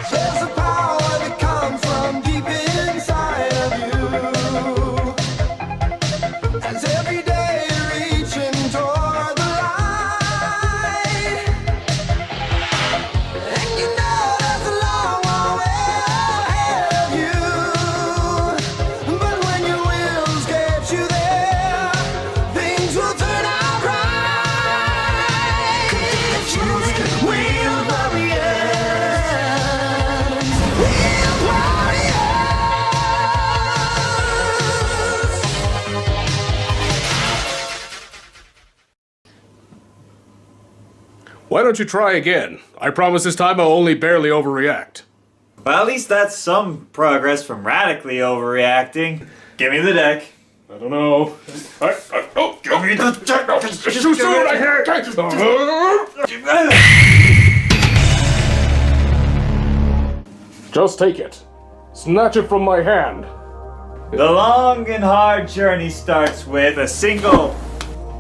There's a power that comes from deep inside of you. As every day you're reaching toward the light. And you know there's a long way ahead of you. But when your wills get you there, things will turn out right. We'll warriors. We'll warriors. Why don't you try again? I promise this time I'll only barely overreact. Well, at least that's some progress from radically overreacting. Give me the deck. I don't know. Give me the deck. It's too soon, I can't. Just take it. Snatch it from my hand. The long and hard journey starts with a single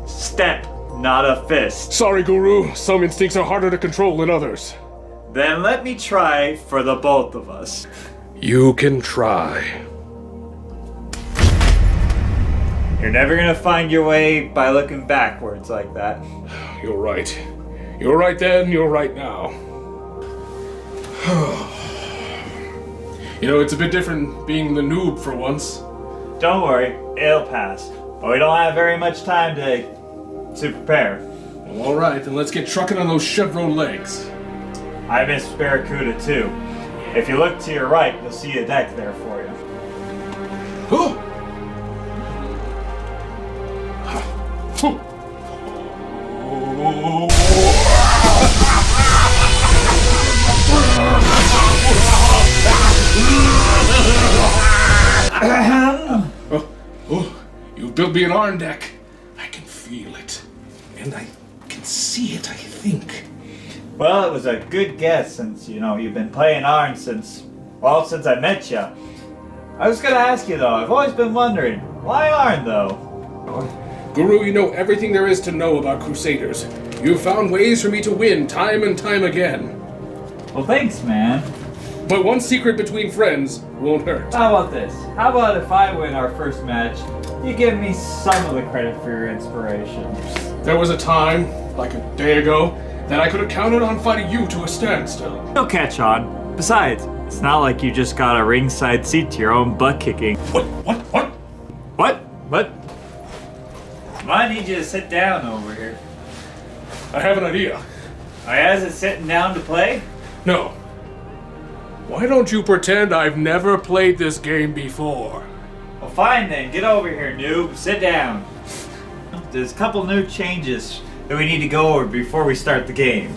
step, not a fist. Sorry, Guru. Some instincts are harder to control than others. Then let me try for the both of us. You can try. You're never gonna find your way by looking backwards like that. You're right. You're right then, you're right now. You know, it's a bit different being the noob for once. Don't worry, it'll pass. But we don't have very much time to prepare. Well, alright, then let's get trucking on those chevron legs. I missed Barracuda too. If you look to your right, you'll see a deck there for you. You've built me an iron deck. I can feel it. And I can see it, I think. Well, it was a good guess since, you've been playing Arn since I met you. I was gonna ask you though, I've always been wondering, why Arn though? Guru, you know everything there is to know about Crusaders. You've found ways for me to win time and time again. Well, thanks, man. But one secret between friends won't hurt. How about this? How about if I win our first match, you give me some of the credit for your inspiration? There was a time, like a day ago, that I could have counted on fighting you to a standstill. You'll catch on. Besides, it's not like you just got a ringside seat to your own butt kicking. What? What? I need you to sit down over here. I have an idea. Is it sitting down to play? No. Why don't you pretend I've never played this game before? Well, fine then. Get over here, noob. Sit down. There's a couple new changes that we need to go over before we start the game.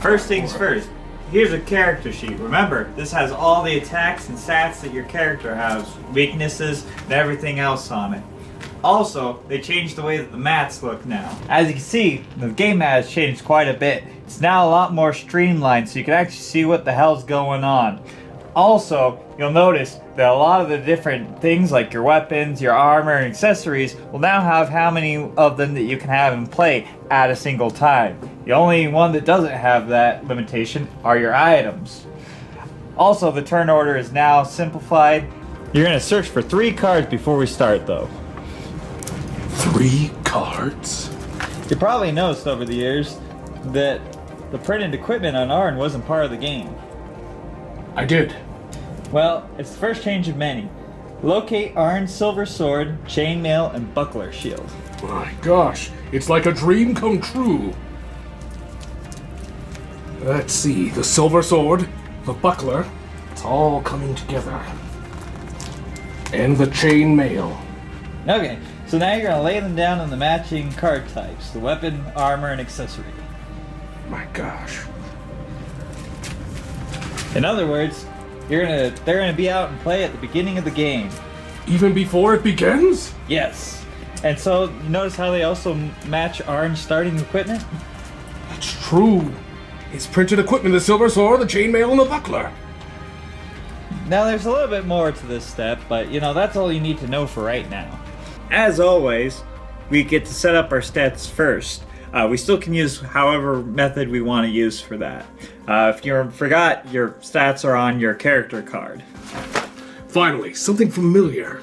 First things first. Here's a character sheet. Remember, this has all the attacks and stats that your character has, weaknesses, and everything else on it. Also, they changed the way that the mats look now. As you can see, the game mat has changed quite a bit. It's now a lot more streamlined, so you can actually see what the hell's going on. Also, you'll notice that a lot of the different things like your weapons, your armor, and accessories will now have how many of them that you can have in play at a single time. The only one that doesn't have that limitation are your items. Also, the turn order is now simplified. You're going to search for 3 cards before we start though. 3 cards? You probably noticed over the years that the printed equipment on Arn wasn't part of the game. I did. Well, it's the first change of many. Locate Arn's silver sword, chainmail, and buckler shield. My gosh, it's like a dream come true. Let's see, the silver sword, the buckler, it's all coming together. And the chainmail. Okay, so now you're gonna lay them down on the matching card types, the weapon, armor, and accessory. My gosh. In other words, they're gonna be out and play at the beginning of the game. Even before it begins? Yes. And so, you notice how they also match Arn's starting equipment? That's true. His printed equipment, the silver sword, the chainmail, and the buckler. Now there's a little bit more to this step, but that's all you need to know for right now. As always, we get to set up our stats first. we still can use however method we want to use for that. If you forgot, your stats are on your character card. Finally, something familiar.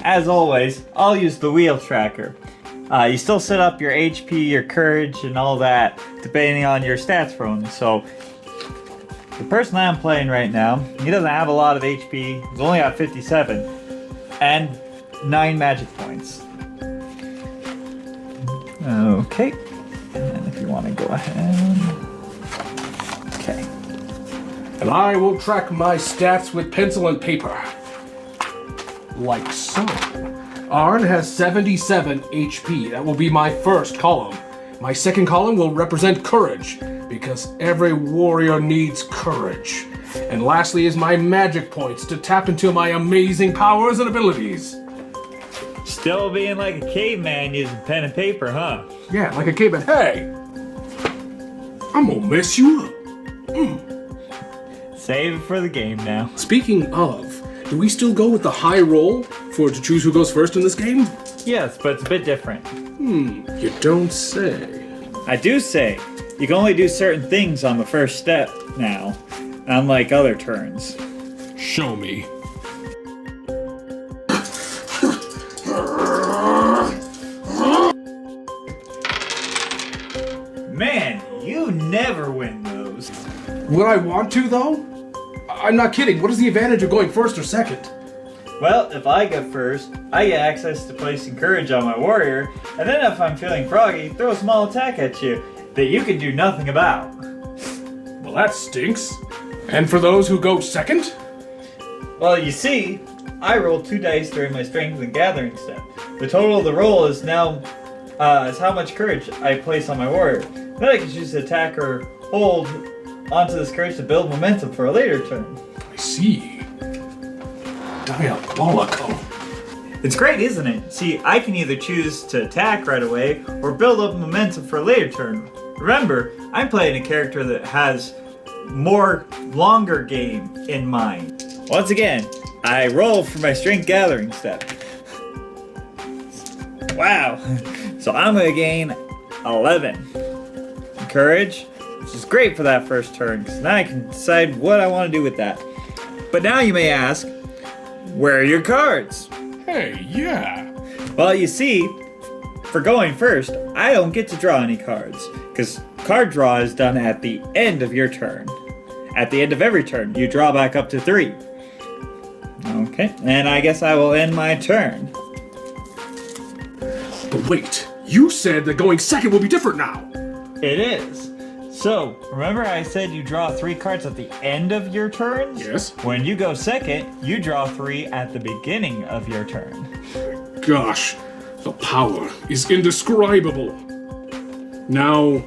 As always, I'll use the wheel tracker. You still set up your HP, your courage, and all that, depending on your stats from them. So, the person I'm playing right now, he doesn't have a lot of HP. He's only got 57, and 9 magic points. Okay, and if you want to go ahead. Okay. And I will track my stats with pencil and paper. Like so. Arn has 77 HP. That will be my first column. My second column will represent courage, because every warrior needs courage. And lastly is my magic points to tap into my amazing powers and abilities. Still being like a caveman using pen and paper, huh? Yeah, like a caveman. Hey! I'm gonna mess you up. Save it for the game now. Speaking of, do we still go with the high roll to choose who goes first in this game? Yes, but it's a bit different. You don't say. I do say, you can only do certain things on the first step now, unlike other turns. Show me. Man, you never win those. Would I want to, though? I'm not kidding. What is the advantage of going first or second? Well, if I go first, I get access to placing courage on my warrior, and then if I'm feeling froggy, throw a small attack at you that you can do nothing about. Well, that stinks. And for those who go second? Well, you see, I rolled 2 dice during my strength and gathering step. The total of the roll is now is how much courage I place on my warrior. Then I can choose to attack or hold onto this courage to build momentum for a later turn. I see. Diabolical. It's great, isn't it? See, I can either choose to attack right away or build up momentum for a later turn. Remember, I'm playing a character that has more longer game in mind. Once again, I roll for my strength gathering step. Wow. So I'm going to gain 11 courage, which is great for that first turn, because now I can decide what I want to do with that. But now you may ask, where are your cards? Hey, yeah. Well, you see, for going first, I don't get to draw any cards, because card draw is done at the end of your turn. At the end of every turn, you draw back up to 3. Okay, and I guess I will end my turn. But wait, you said that going second will be different now. It is. So, remember I said you draw 3 cards at the end of your turns? Yes. When you go second, you draw 3 at the beginning of your turn. Gosh, the power is indescribable. Now,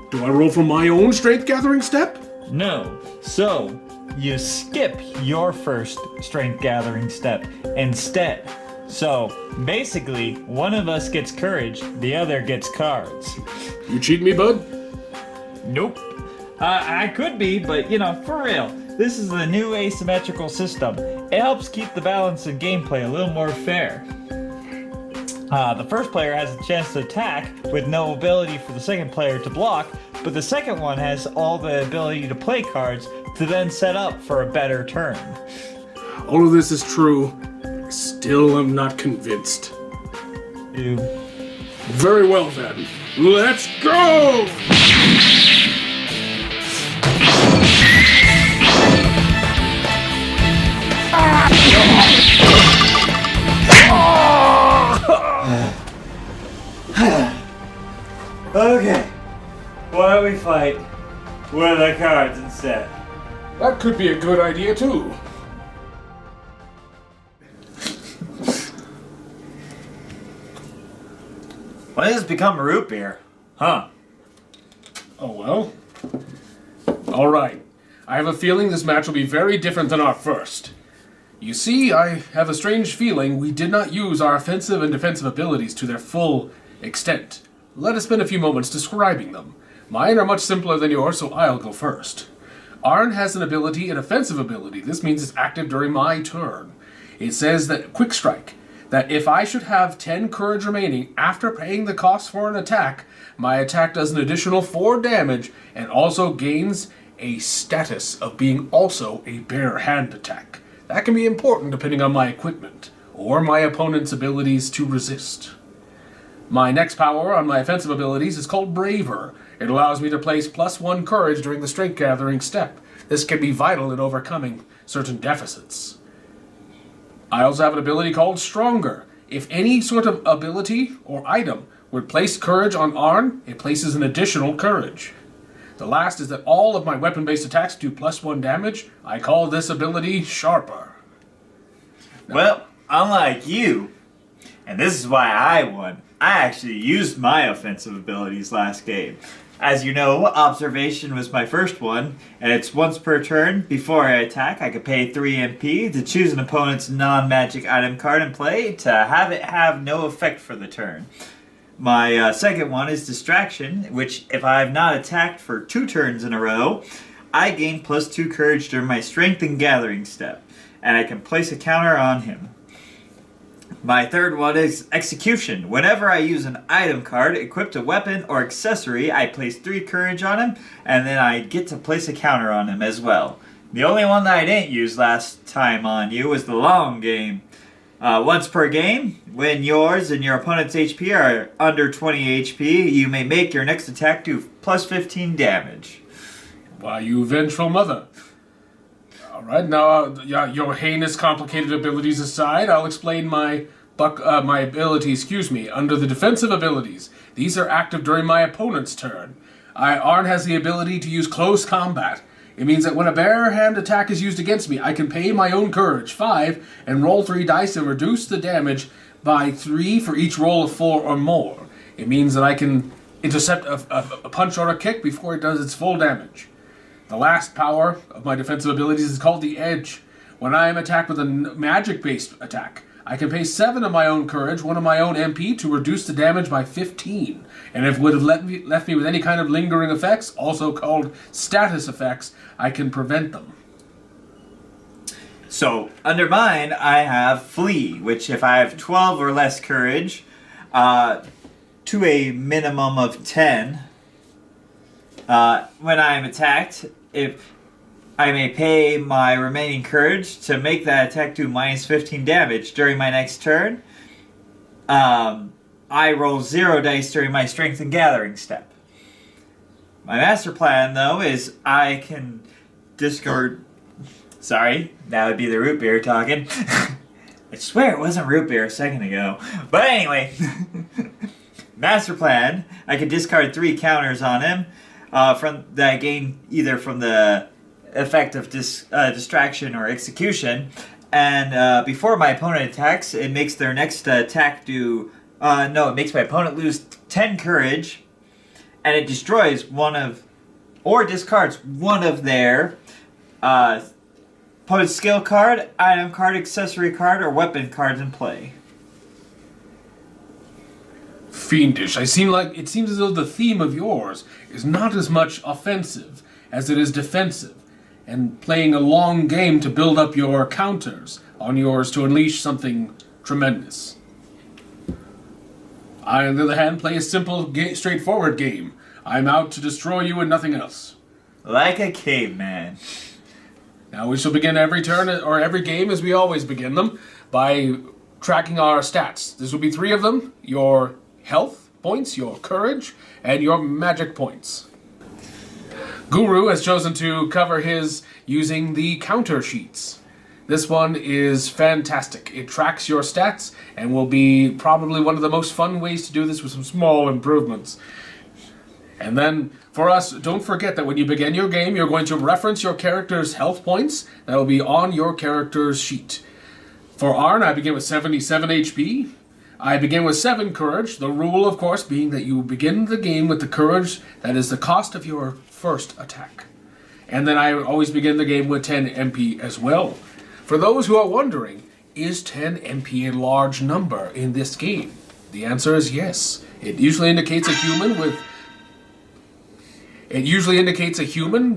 do I roll for my own strength gathering step? No. So, you skip your first strength gathering step instead. So, basically, one of us gets courage, the other gets cards. You cheating me, bud? Nope. I could be, but for real, this is the new asymmetrical system. It helps keep the balance in gameplay a little more fair. The first player has a chance to attack with no ability for the second player to block, but the second one has all the ability to play cards to then set up for a better turn. All of this is true. I still am not convinced. Very well then. Let's go! Okay. Why don't we fight with the cards instead? That could be a good idea too. Why does this become a root beer? Huh? Oh well. Alright. I have a feeling this match will be very different than our first. You see, I have a strange feeling we did not use our offensive and defensive abilities to their full extent. Let us spend a few moments describing them. Mine are much simpler than yours, so I'll go first. Arn has an ability, an offensive ability. This means it's active during my turn. It says that Quick Strike. that if I should have 10 courage remaining after paying the cost for an attack, my attack does an additional 4 damage and also gains a status of being also a bare hand attack. That can be important depending on my equipment or my opponent's abilities to resist. My next power on my offensive abilities is called Braver. It allows me to place +1 courage during the strength gathering step. This can be vital in overcoming certain deficits. I also have an ability called Stronger. If any sort of ability or item would place courage on Arn, it places an additional courage. The last is that all of my weapon-based attacks do +1 damage. I call this ability Sharper. Well, unlike you, and this is why I won, I actually used my offensive abilities last game. As you know, Observation was my first one, and it's once per turn. Before I attack, I could pay 3 MP to choose an opponent's non-magic item card in play to have it have no effect for the turn. My second one is Distraction, which if I have not attacked for 2 turns in a row, I gain +2 courage during my strength and gathering step, and I can place a counter on him. My third one is Execution. Whenever I use an item card, equipped a weapon or accessory, I place 3 courage on him, and then I get to place a counter on him as well. The only one that I didn't use last time on you was the Long Game. Once per game, when yours and your opponent's HP are under 20 HP, you may make your next attack do +15 damage. Why, you vengeful mother. Alright, now, your heinous, complicated abilities aside, I'll explain my abilities, under the defensive abilities. These are active during my opponent's turn. Arn has the ability to use close combat. It means that when a bare hand attack is used against me, I can pay my own courage, 5, and roll 3 dice and reduce the damage by 3 for each roll of 4 or more. It means that I can intercept a punch or a kick before it does its full damage. The last power of my defensive abilities is called the Edge. When I am attacked with a magic-based attack, I can pay 7 of my own courage, 1 of my own MP, to reduce the damage by 15. And if it would have left me with any kind of lingering effects, also called status effects, I can prevent them. So, under mine, I have Flee, which if I have 12 or less courage, to a minimum of 10, when I am attacked, if I may pay my remaining courage to make that attack do -15 damage during my next turn. I roll 0 dice during my strength and gathering step. My master plan, though, is I can discard... Sorry, that would be the root beer talking. I swear it wasn't root beer a second ago. But anyway, master plan, I can discard 3 counters on him that I gain either from the effect of Distraction or Execution. And before my opponent attacks, it makes their next attack do... it makes my opponent lose 10 courage, and it destroys or discards one of their opponent's skill card, item card, accessory card, or weapon cards in play. Fiendish. It seems as though the theme of yours is not as much offensive as it is defensive, and playing a long game to build up your counters on yours to unleash something tremendous. I, on the other hand, play a simple, straightforward game. I'm out to destroy you and nothing else. Like a caveman. Now we shall begin every turn, or every game as we always begin them, by tracking our stats. This will be 3 of them: your health points, your courage, and your magic points. Guru has chosen to cover his using the counter sheets. This one is fantastic. It tracks your stats and will be probably one of the most fun ways to do this with some small improvements. And then, for us, don't forget that when you begin your game, you're going to reference your character's health points. That will be on your character's sheet. For Arn, I begin with 77 HP. I begin with 7 courage, the rule, of course, being that you begin the game with the courage that is the cost of your first attack. And then I always begin the game with 10 MP as well. For those who are wondering, is 10 MP a large number in this game? The answer is yes. It usually indicates a human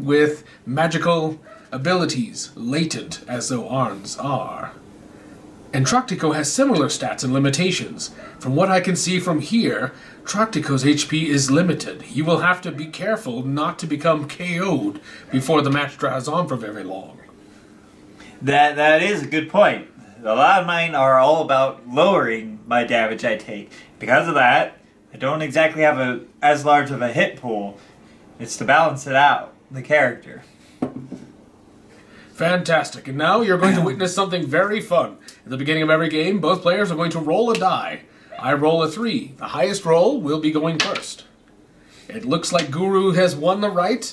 with magical abilities, latent as though Arn's are. And Troctico has similar stats and limitations. From what I can see from here, Troctico's HP is limited. He will have to be careful not to become KO'd before the match drags on for very long. That is a good point. A lot of mine are all about lowering my damage I take. Because of that, I don't exactly have as large of a hit pool. It's to balance it out, the character. Fantastic. And now you're going to witness something very fun. At the beginning of every game, both players are going to roll a die. I roll a 3. The highest roll will be going first. It looks like Guru has won the right,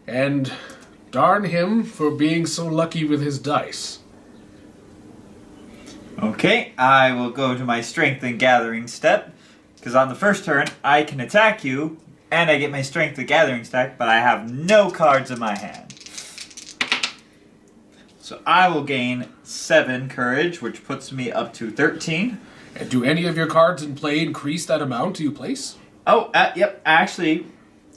and darn him for being so lucky with his dice. Okay, I will go to my strength and gathering step, because on the first turn, I can attack you, and I get my strength and gathering stack, but I have no cards in my hand. So I will gain 7 courage, which puts me up to 13. And do any of your cards in play increase that amount you place? Oh, yep, actually,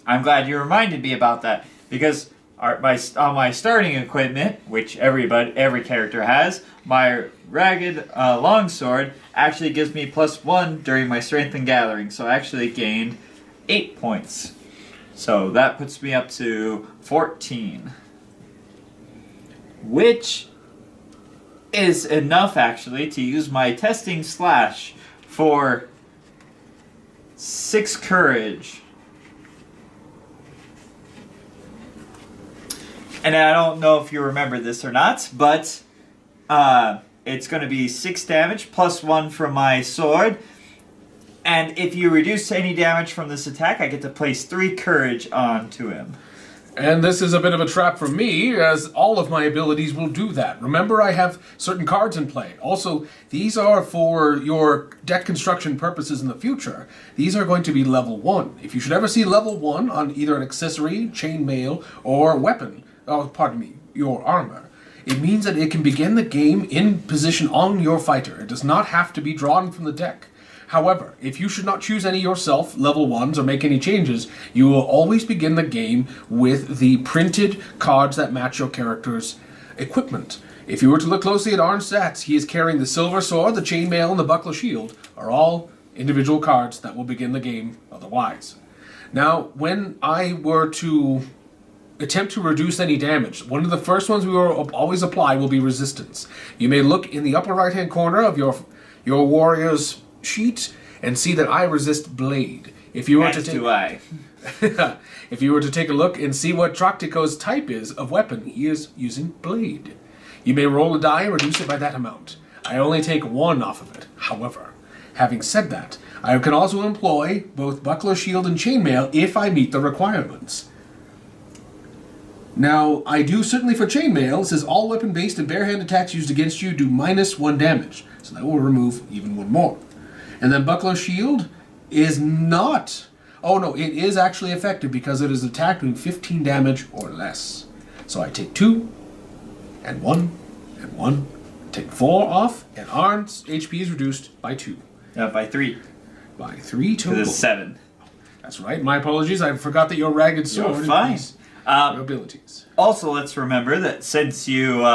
I'm glad you reminded me about that, because on my starting equipment, which every character has, my ragged longsword actually gives me +1 during my strength and gathering, so I actually gained 8 points. So that puts me up to 14. Which is enough, actually, to use my testing slash for 6 courage. And I don't know if you remember this or not, but it's going to be 6 damage plus 1 from my sword. And if you reduce any damage from this attack, I get to place 3 courage onto him. And this is a bit of a trap for me, as all of my abilities will do that. Remember, I have certain cards in play. Also, these are for your deck construction purposes in the future. These are going to be level 1. If you should ever see level 1 on either an accessory, chainmail, or weapon, your armor, it means that it can begin the game in position on your fighter. It does not have to be drawn from the deck. However, if you should not choose any yourself, level 1s, or make any changes, you will always begin the game with the printed cards that match your character's equipment. If you were to look closely at Arn's stats, he is carrying the silver sword, the chainmail, and the buckler shield, are all individual cards that will begin the game otherwise. Now, when I were to attempt to reduce any damage, one of the first ones we will always apply will be resistance. You may look in the upper right-hand corner of your warrior's sheet and see that I resist blade. If you were to if you were to take a look and see what Troctico's type is of weapon, he is using blade. You may roll a die and reduce it by that amount. I only take 1 off of it. However, having said that, I can also employ both buckler, shield, and chainmail if I meet the requirements. Now, I do certainly for chainmail. It says all weapon-based and bare-hand attacks used against you do -1 damage. So that will remove even 1 more. And then buckler shield is not... Oh no, it is actually effective because it is attacked doing 15 damage or less. So I take 2, and 1, and 1, take 4 off, and Arn's HP is reduced by 2. By 3. By 3 total. This is 7. That's right, my apologies, I forgot that your ragged sword... You're fine. Your abilities. Also, let's remember that since you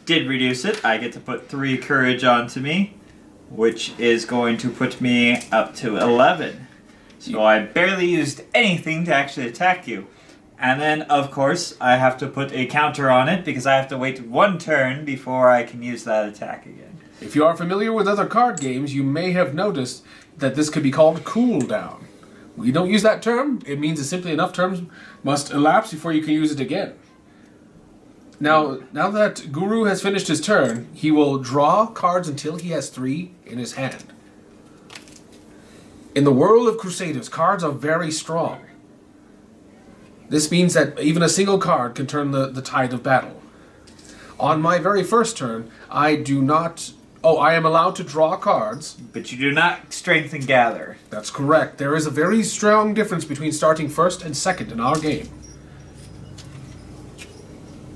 did reduce it, I get to put 3 courage onto me, which is going to put me up to 11. So I barely used anything to actually attack you. And then, of course, I have to put a counter on it because I have to wait 1 turn before I can use that attack again. If you are familiar with other card games, you may have noticed that this could be called cooldown. We don't use that term. It means that simply enough turns must elapse before you can use it again. Now that Guru has finished his turn, he will draw cards until he has 3 in his hand. In the world of Crusaders, cards are very strong. This means that even a single card can turn the tide of battle. On my very first turn, I am allowed to draw cards. But you do not strength and gather. That's correct. There is a very strong difference between starting first and second in our game.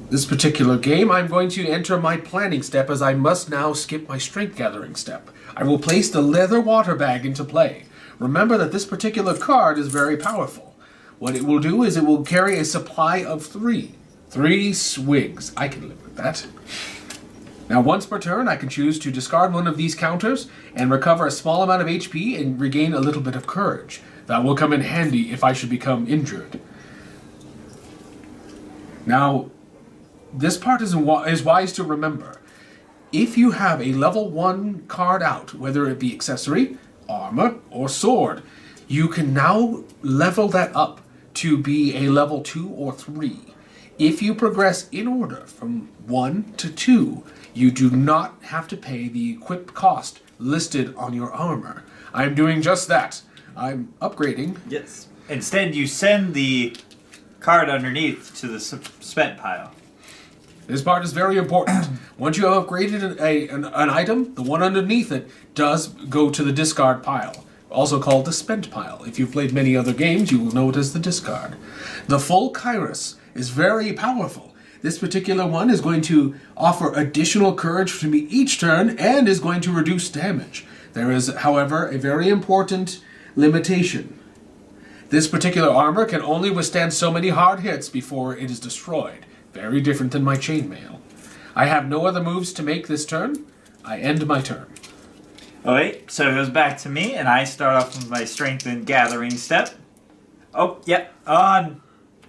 This particular game, I'm going to enter my planning step as I must now skip my strength gathering step. I will place the leather water bag into play. Remember that this particular card is very powerful. What it will do is it will carry a supply of 3. 3 swigs. I can live with that. Now, once per turn, I can choose to discard one of these counters and recover a small amount of HP and regain a little bit of courage. That will come in handy if I should become injured. Now, this part is wise to remember. If you have a level 1 card out, whether it be accessory, armor, or sword, you can now level that up to be a level 2 or 3. If you progress in order from 1 to 2, you do not have to pay the equip cost listed on your armor. I'm doing just that. I'm upgrading. Yes. Instead, you send the card underneath to the spent pile. This part is very important. Once you have upgraded an item, the one underneath it does go to the discard pile, also called the spent pile. If you've played many other games, you will know it as the discard. The full Kairos is very powerful. This particular one is going to offer additional courage to me each turn and is going to reduce damage. There is, however, a very important limitation. This particular armor can only withstand so many hard hits before it is destroyed. Very different than my chainmail. I have no other moves to make this turn. I end my turn. Alright, so it goes back to me, and I start off with my strength and gathering step. Oh, yep,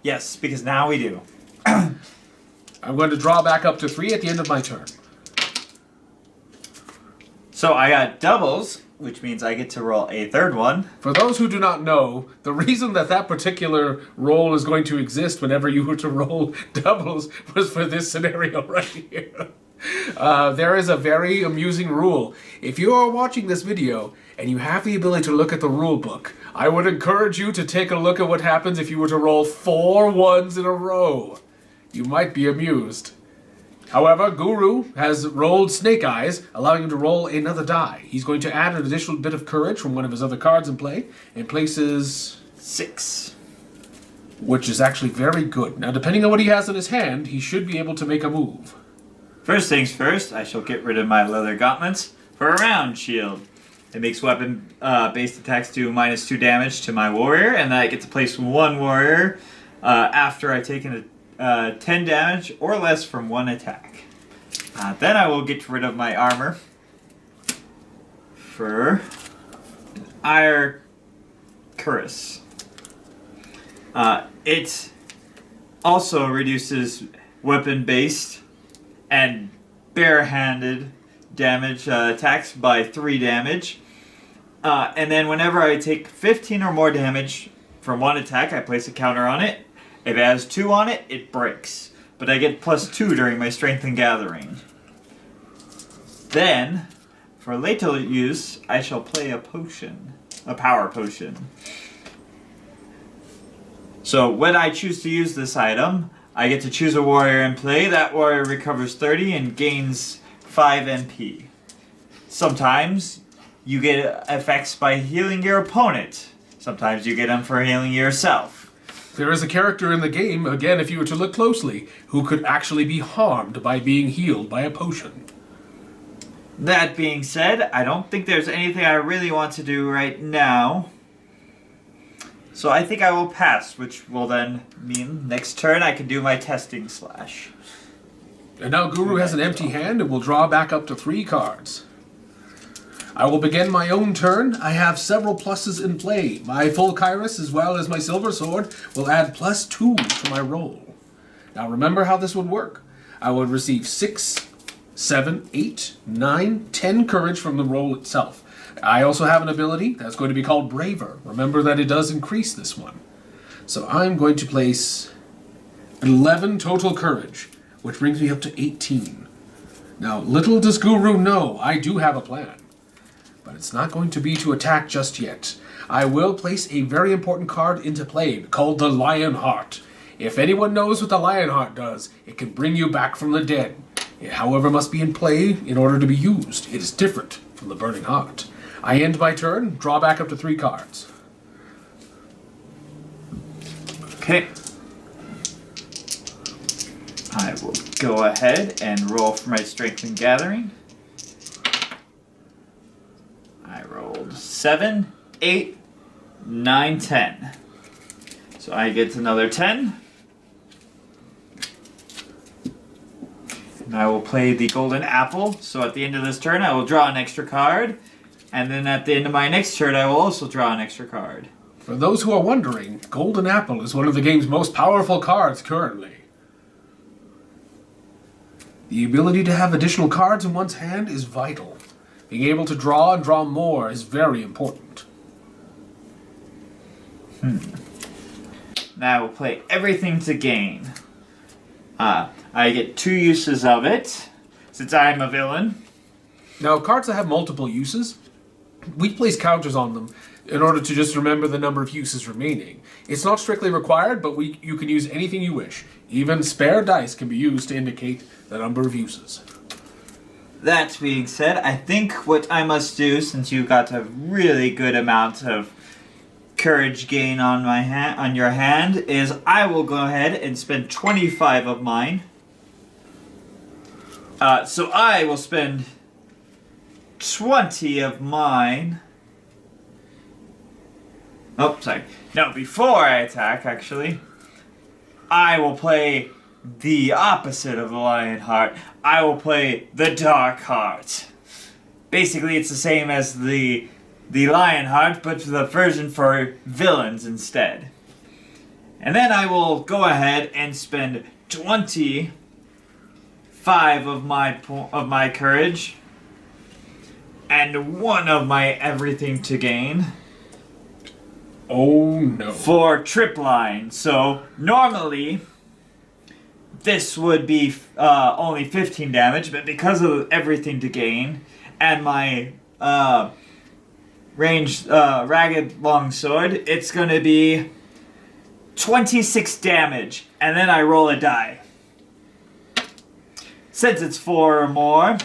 yes, because now we do. I'm going to draw back up to 3 at the end of my turn. So I got doubles, which means I get to roll a third one. For those who do not know, the reason that particular roll is going to exist whenever you were to roll doubles was for this scenario right here. There is a very amusing rule. If you are watching this video and you have the ability to look at the rule book, I would encourage you to take a look at what happens if you were to roll 4 ones in a row. You might be amused. However, Guru has rolled Snake Eyes, allowing him to roll another die. He's going to add an additional bit of courage from one of his other cards in play, and places 6. Which is actually very good. Now, depending on what he has in his hand, he should be able to make a move. First things first, I shall get rid of my leather gauntlets for a round shield. It makes weapon-based attacks do -2 damage to my warrior, and I get to place 1 warrior after I've taken 10 damage or less from 1 attack. Then I will get rid of my armor for Ire Cuirass. It also reduces weapon-based and barehanded damage attacks by 3 damage. And then whenever I take 15 or more damage from 1 attack, I place a counter on it. If it has 2 on it, it breaks. But I get +2 during my strength and gathering. Then, for later use, I shall play a potion. A power potion. So when I choose to use this item, I get to choose a warrior in play. That warrior recovers 30 and gains 5 MP. Sometimes you get effects by healing your opponent. Sometimes you get them for healing yourself. There is a character in the game, again, if you were to look closely, who could actually be harmed by being healed by a potion. That being said, I don't think there's anything I really want to do right now. So I think I will pass, which will then mean next turn I can do my testing slash. And now Guru has an empty hand and will draw back up to 3 cards. I will begin my own turn. I have several pluses in play. My full Kairos as well as my silver sword will add +2 to my roll. Now remember how this would work. I would receive 6, 7, 8, 9, 10 courage from the roll itself. I also have an ability that's going to be called Braver. Remember that it does increase this one. So I'm going to place 11 total courage, which brings me up to 18. Now, little does Guru know, I do have a plan. But it's not going to be to attack just yet. I will place a very important card into play called the Lionheart. If anyone knows what the Lionheart does, it can bring you back from the dead. It, however, must be in play in order to be used. It is different from the Burning Heart. I end my turn, draw back up to 3 cards. Okay. I will go ahead and roll for my strength and gathering. I rolled 7, 8, 9, 10. So I get another 10. And I will play the golden apple. So at the end of this turn, I will draw an extra card. And then at the end of my next turn, I will also draw an extra card. For those who are wondering, Golden Apple is one of the game's most powerful cards currently. The ability to have additional cards in one's hand is vital. Being able to draw and draw more is very important. Now I will play everything to gain. I get 2 uses of it, since I am a villain. Now, cards that have multiple uses, we place counters on them in order to just remember the number of uses remaining. It's not strictly required, but you can use anything you wish. Even spare dice can be used to indicate the number of uses. That being said, I think what I must do, since you got a really good amount of courage gain on your hand, is I will go ahead and spend 25 of mine. So I will spend 20 of mine. Oh, sorry. No, before I attack, actually, I will play the opposite of the Lion Heart. I will play the Dark Heart. Basically, it's the same as the Lion Heart, but the version for villains instead. And then I will go ahead and spend 25 of my courage and 1 of my everything to gain. Oh no. For tripline. So normally this would be only 15 damage, but because of everything to gain and my ranged ragged longsword, it's gonna be 26 damage, and then I roll a die. Since it's 4 or more,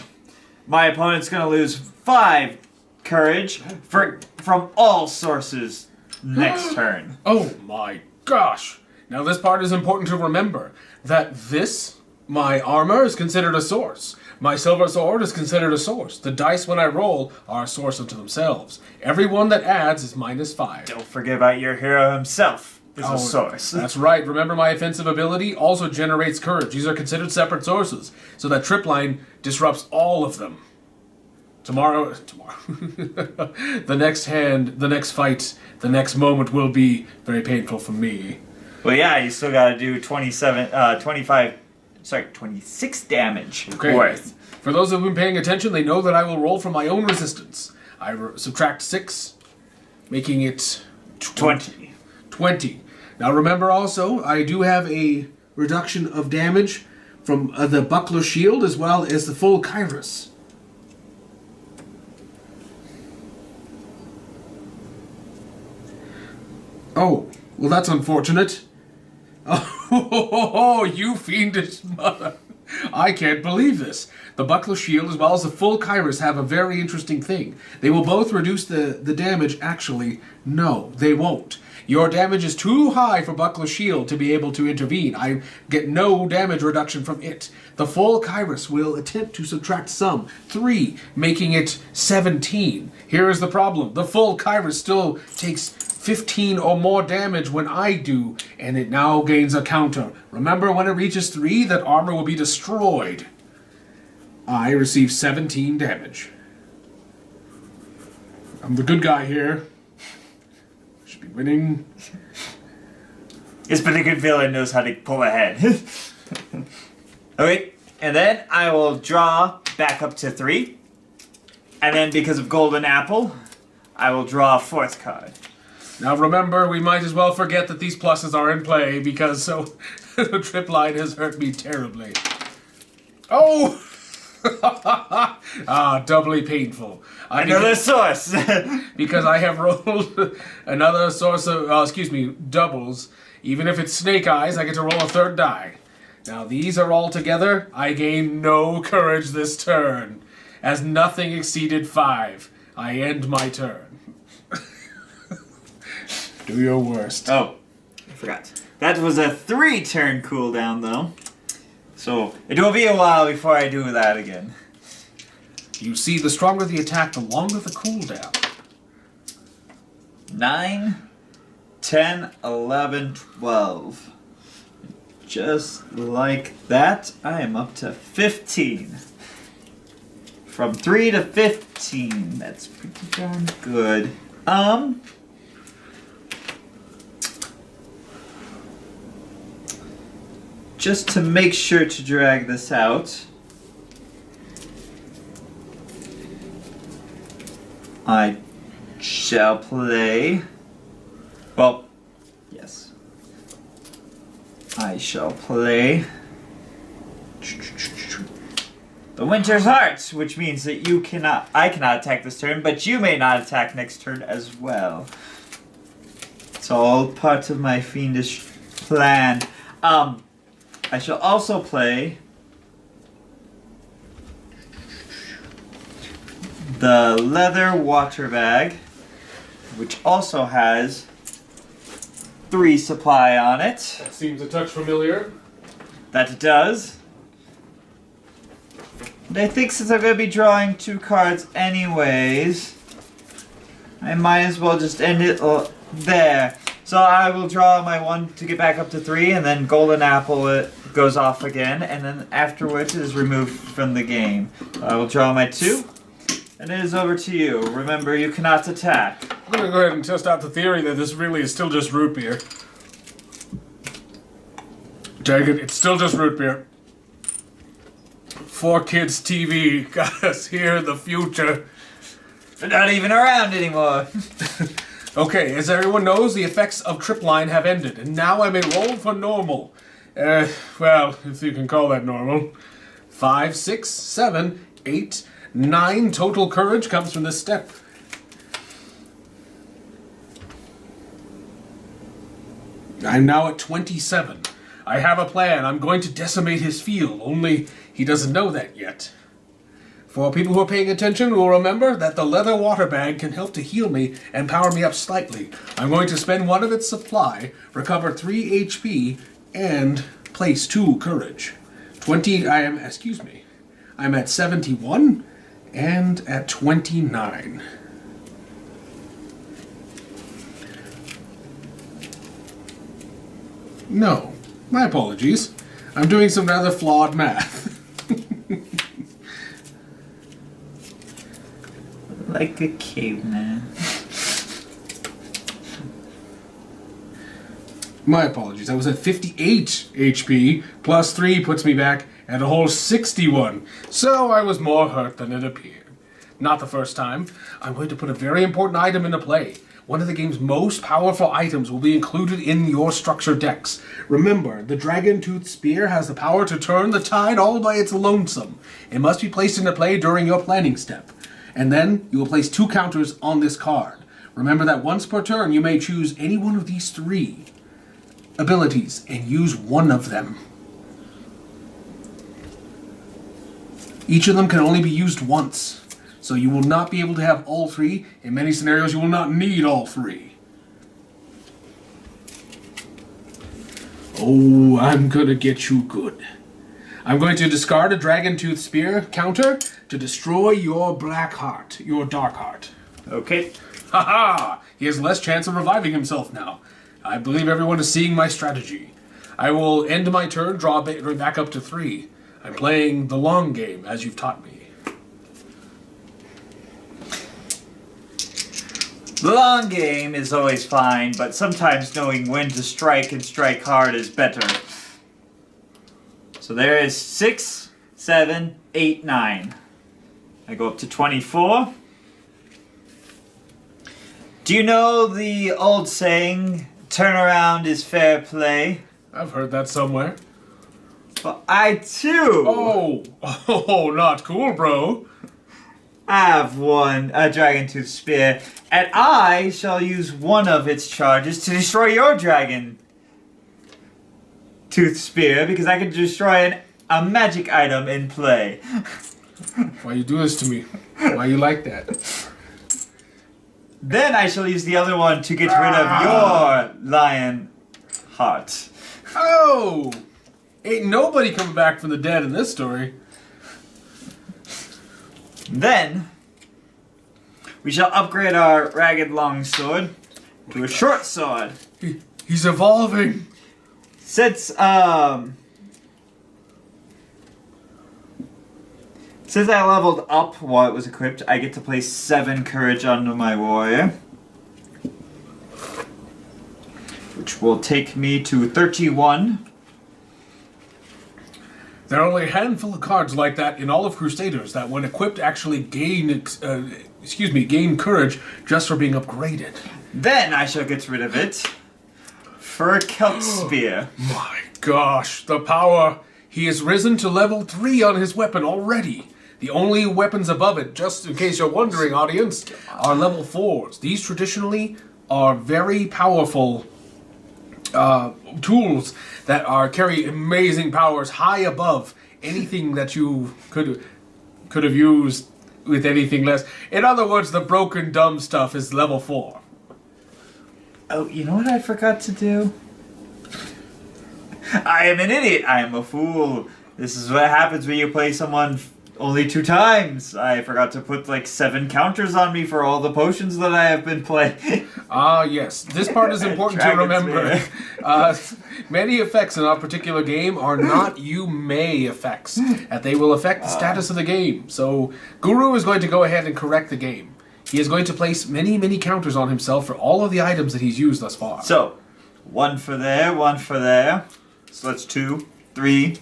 my opponent's gonna lose 5 courage from all sources next turn. Oh my gosh! Now this part is important to remember, that my armor is considered a source. My silver sword is considered a source. The dice when I roll are a source unto themselves. Every one that adds is -5. Don't forget about your hero himself is a source. That's right. Remember, my offensive ability also generates courage. These are considered separate sources, so that tripline disrupts all of them. Tomorrow, the next hand, the next fight, the next moment will be very painful for me. Well, yeah, you still gotta do 26 damage worth. For those who have been paying attention, they know that I will roll for my own resistance. I subtract 6, making it 20. Now remember also, I do have a reduction of damage from the buckler shield as well as the full Kairos. Oh, well that's unfortunate. Oh, you fiendish mother. I can't believe this. The buckler shield as well as the full Kairos have a very interesting thing. They will both reduce the damage. Actually, no, they won't. Your damage is too high for buckler shield to be able to intervene. I get no damage reduction from it. The full Kairos will attempt to subtract some, 3, making it 17. Here is the problem. The full Kairos still takes 15 or more damage when I do, and it now gains a counter. Remember, when it reaches 3, that armor will be destroyed. I receive 17 damage. I'm the good guy here. Should be winning. Yes, but a good villain knows how to pull ahead. Okay, and then I will draw back up to 3. And then because of Golden Apple, I will draw a 4th card. Now remember, we might as well forget that these pluses are in play, because the trip line has hurt me terribly. Oh! Doubly painful. Another source! Because I have rolled another source of, doubles. Even if it's snake eyes, I get to roll a 3rd die. Now these are all together. I gain no courage this turn. As nothing exceeded 5, I end my turn. Do your worst. Oh, I forgot. That was a 3-turn cooldown, though. So, it will be a while before I do that again. You see, the stronger the attack, the longer the cooldown. 9, 10, 11, 12. Just like that, I am up to 15. From 3 to 15. That's pretty darn good. Just to make sure to drag this out, I shall play. Well, yes. I shall play the Winter's Heart, which means that I cannot attack this turn, but you may not attack next turn as well. It's all part of my fiendish plan. I shall also play the leather water bag, which also has 3 supply on it. That seems a touch familiar. That it does. And I think since I'm going to be drawing 2 cards anyways, I might as well just end it there. So I will draw my 1 to get back up to 3, and then Golden Apple it goes off again, and then afterwards it is removed from the game. I will draw my 2, and it is over to you. Remember, you cannot attack. I'm going to go ahead and test out the theory that this really is still just root beer. Take it, it's still just root beer. 4Kids TV got us here in the future. They're not even around anymore. Okay, as everyone knows, the effects of Tripline have ended, and now I may roll for normal. Well, if you can call that normal. 5, 6, 7, 8, 9 total courage comes from this step. I'm now at 27. I have a plan. I'm going to decimate his field, only he doesn't know that yet. For people who are paying attention will remember that the leather water bag can help to heal me and power me up slightly. I'm going to spend 1 of its supply, recover 3 HP, and place 2 courage. I'm at 71 and at 29. No, my apologies. I'm doing some rather flawed math. Like a caveman. My apologies. I was at 58 HP, plus 3 puts me back at a whole 61. So I was more hurt than it appeared. Not the first time. I'm going to put a very important item into play. One of the game's most powerful items will be included in your structure decks. Remember, the Dragon Tooth Spear has the power to turn the tide all by its lonesome. It must be placed into play during your planning step. And then you will place 2 counters on this card. Remember that once per turn you may choose any one of these 3 abilities and use 1 of them. Each of them can only be used once, so you will not be able to have all 3. In many scenarios you will not need all 3. Oh, I'm gonna get you good. I'm going to discard a Dragon Tooth Spear counter to destroy your black heart, your dark heart. Okay. Haha! He has less chance of reviving himself now. I believe everyone is seeing my strategy. I will end my turn, draw back up to 3. I'm playing the long game, as you've taught me. The long game is always fine, but sometimes knowing when to strike and strike hard is better. So there is 6, 7, 8, 9. I go up to 24. Do you know the old saying, turnaround is fair play? I've heard that somewhere. Well, I too Not cool, bro. have a Dragon Tooth Spear, and I shall use 1 of its charges to destroy your Dragon Tooth Spear, because I can destroy a magic item in play. Why you do this to me? Why you like that? Then I shall use the other one to get rid of your lion heart. Oh! Ain't nobody coming back from the dead in this story. Then we shall upgrade our ragged longsword to a short sword. He's evolving. Since I leveled up while it was equipped, I get to place 7 courage onto my warrior. Which will take me to 31. There are only a handful of cards like that in all of Crusaders that, when equipped, actually gain courage just for being upgraded. Then I shall get rid of it for a Celt Spear. My gosh, the power! He has risen to level 3 on his weapon already. The only weapons above it, just in case you're wondering, audience, are level 4s. These traditionally are very powerful tools that carry amazing powers high above anything that you could have used with anything less. In other words, the broken dumb stuff is level 4. Oh, you know what I forgot to do? I am an idiot. I am a fool. This is what happens when you play someone only 2 times. I forgot to put like 7 counters on me for all the potions that I have been playing. Ah, yes. This part is important to remember. Many effects in our particular game are not you may effects, and they will affect the status of the game. So, Guru is going to go ahead and correct the game. He is going to place many, many counters on himself for all of the items that he's used thus far. So, 1 for there, 1 for there. So that's 2, 3.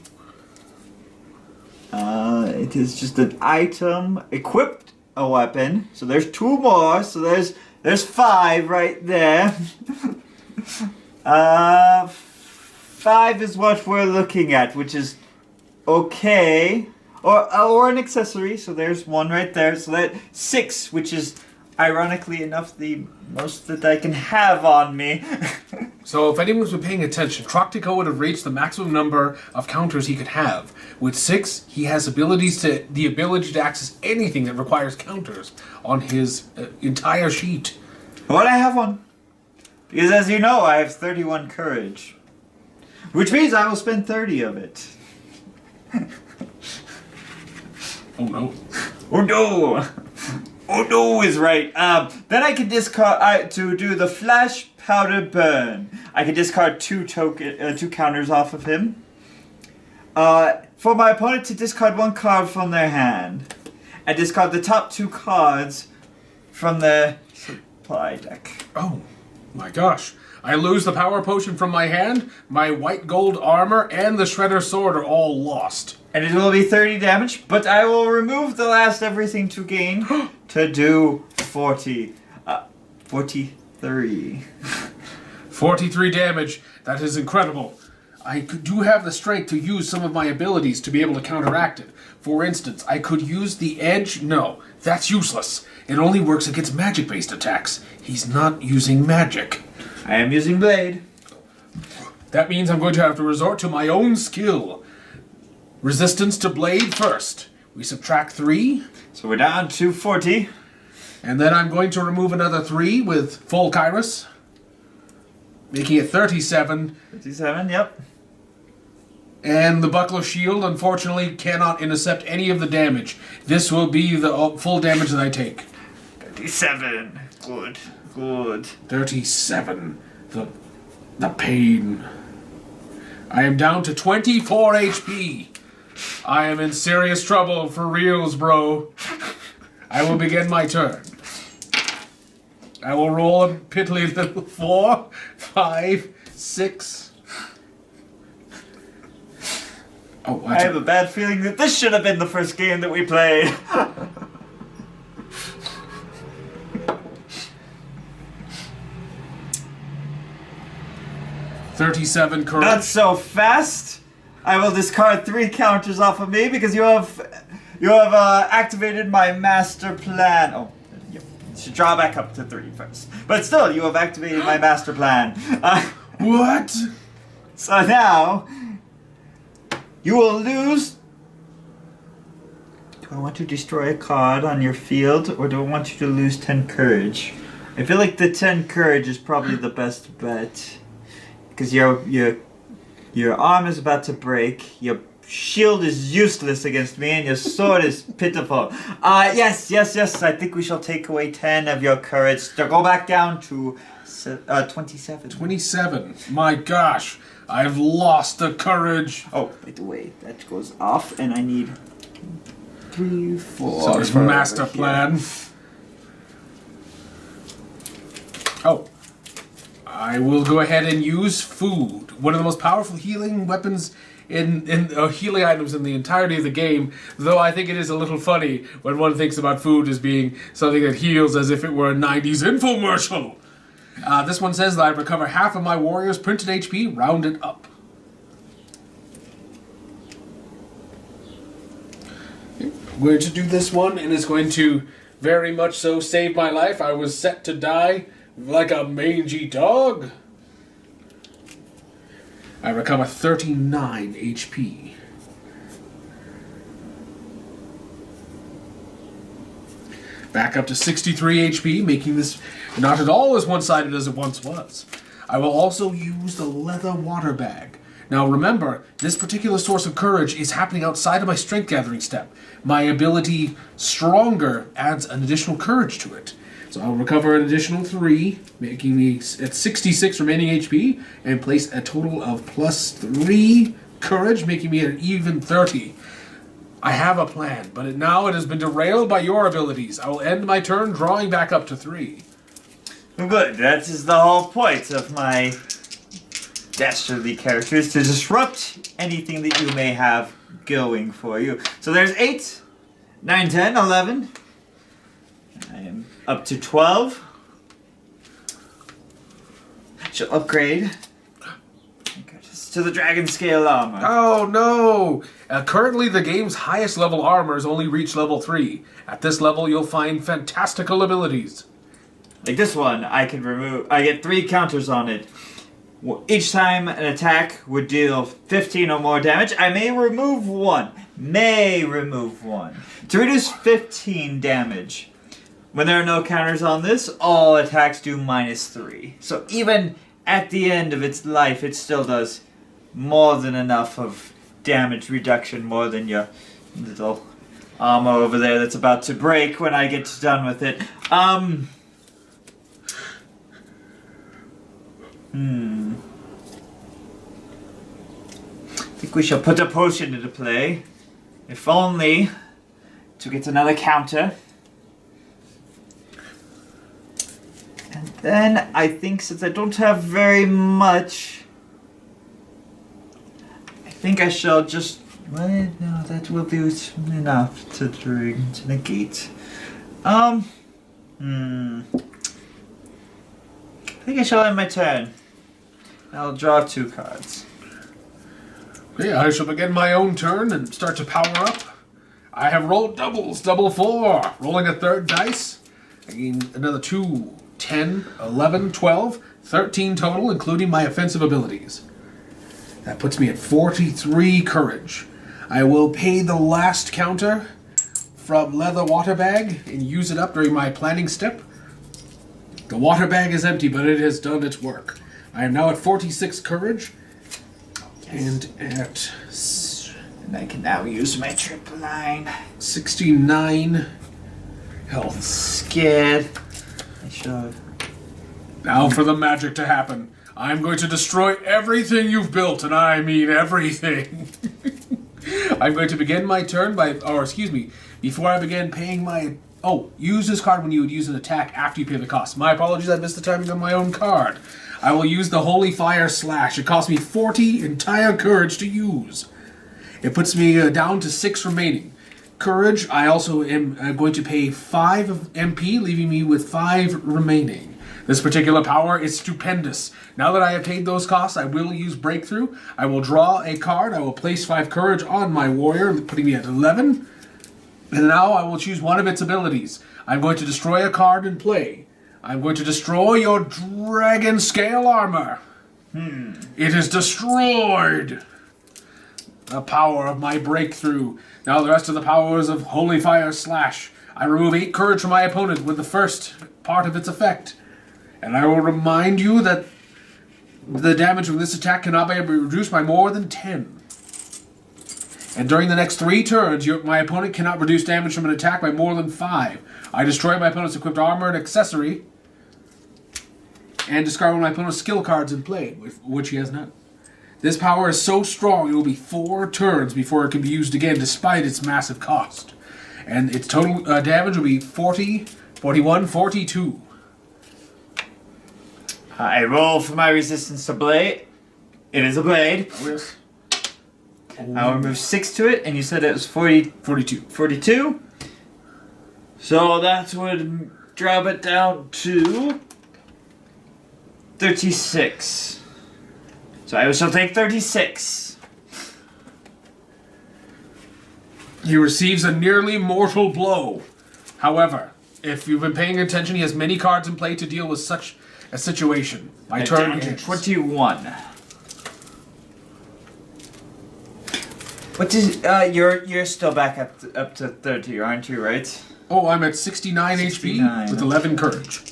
It is just an item equipped a weapon. So there's 2 more. So there's 5 right there. 5 is what we're looking at, which is okay. Or an accessory. So there's 1 right there. So that 6, which is ironically enough the most that I can have on me. So if anyone's been paying attention, Troctico would have reached the maximum number of counters he could have. With 6, he has the ability to access anything that requires counters on his entire sheet. But I have 1. Because as you know, I have 31 courage. Which means I will spend 30 of it. Oh no. Oh no! Oh no is right. Then I can discard to do the flash powder burn. I can discard 2 counters off of him. For my opponent to discard 1 card from their hand, and discard the top 2 cards from the supply deck. Oh my gosh. I lose the power potion from my hand, my white gold armor, and the shredder sword are all lost. And it will be 30 damage, but I will remove the last everything to gain to do 43. 43 damage. That is incredible. I do have the strength to use some of my abilities to be able to counteract it. For instance, I could use the edge. No, that's useless. It only works against magic-based attacks. He's not using magic. I am using blade. That means I'm going to have to resort to my own skill. Resistance to blade first. We subtract 3. So we're down to 40. And then I'm going to remove another 3 with full Kairos, making it 37. 57, yep. And the buckler shield, unfortunately, cannot intercept any of the damage. This will be the full damage that I take. 37. Good. Good. 37. The pain. I am down to 24 HP. I am in serious trouble for reals, bro. I will begin my turn. I will roll a piddly little 4, 5, 6. Oh, I have a bad feeling that this should have been the first game that we played. $37 courage. Not so fast. I will discard 3 counters off of me because you have activated my master plan. Oh, you should draw back up to 3 first. But still, you have activated my master plan. What? So now, you will lose. Do I want to destroy a card on your field, or do I want you to lose 10 courage? I feel like the 10 courage is probably the best bet. Because your arm is about to break, your shield is useless against me, and your sword is pitiful. Yes, I think we shall take away 10 of your courage to go back down to 27. 27. My gosh, I've lost the courage. Oh, by the way, that goes off, and I need 3, 4. So it's for master over here. plan. Oh. I will go ahead and use food. One of the most powerful healing weapons healing items in the entirety of the game, though I think it is a little funny when one thinks about food as being something that heals as if it were a 90s infomercial. This one says that I recover half of my warrior's printed HP, rounded up. I'm going to do this one, and it's going to very much so save my life. I was set to die like a mangy dog. I recover 39 HP. Back up to 63 HP, making this not at all as one-sided as it once was. I will also use the leather water bag. Now remember, this particular source of courage is happening outside of my strength gathering step. My ability Stronger adds an additional courage to it. So I'll recover an additional 3, making me at 66 remaining HP, and place a total of +3 courage, making me at an even 30. I have a plan, but now it has been derailed by your abilities. I will end my turn drawing back up to 3. Well, good. That is the whole point of my dastardly character, is to disrupt anything that you may have going for you. So there's 8, 9, 10, 11. I am up to 12. She'll upgrade. To the dragon scale armor. Oh no! Currently the game's highest level armors only reach level 3. At this level you'll find fantastical abilities. Like this one, I get 3 counters on it. Each time an attack would deal 15 or more damage, I may remove 1. To reduce 15 damage. When there are no counters on this, all attacks do -3. So even at the end of its life, it still does more than enough of damage reduction, more than your little armor over there that's about to break when I get done with it. I think we shall put a potion into play, if only to get another counter. And then I think, since I don't have very much, I think I shall just... Well, no, that will be enough to drink, to negate. I think I shall end my turn. I'll draw 2 cards. Okay, I shall begin my own turn and start to power up. I have rolled doubles, double 4. Rolling a 3rd dice. I gain another 2, 10, 11, 12, 13 total, including my offensive abilities. That puts me at 43 courage. I will pay the last counter from Leather Water Bag and use it up during my planning step. The water bag is empty, but it has done its work. I am now at 46 courage. And at... And I can now use my triple line. 69 health. Scared. I should. Now for the magic to happen. I'm going to destroy everything you've built, and I mean everything. I'm going to begin my turn before I begin paying my... Oh, use this card when you would use an attack after you pay the cost. My apologies, I missed the timing on my own card. I will use the Holy Fire Slash. It costs me 40 entire courage to use. It puts me down to 6 remaining. Courage, I also am going to pay 5 of MP, leaving me with 5 remaining. This particular power is stupendous. Now that I have paid those costs, I will use Breakthrough. I will draw a card. I will place 5 courage on my warrior, putting me at 11. And now I will choose one of its abilities. I'm going to destroy a card in play. I'm going to destroy your dragon scale armor. It is destroyed. The power of my Breakthrough. Now the rest of the powers of Holy Fire Slash. I remove 8 courage from my opponent with the first part of its effect. And I will remind you that the damage from this attack cannot be reduced by more than 10. And during the next 3 turns, my opponent cannot reduce damage from an attack by more than 5. I destroy my opponent's equipped armor and accessory. and discard one of my opponent's skill cards in play, which he has none. This power is so strong it will be 4 turns before it can be used again, despite its massive cost. And its total damage will be 40, 41, 42. I roll for my resistance to blade. It is a blade. Oh, yes. I'll remove 6 to it, and you said it was 40, 42. 42. So that would drop it down to 36. So I shall take 36. He receives a nearly mortal blow. However, if you've been paying attention, he has many cards in play to deal with such a situation. My turn Down to ends. 21. What is you're still back up to 30, aren't you, right? Oh, I'm at 69 69. HP with 11 courage.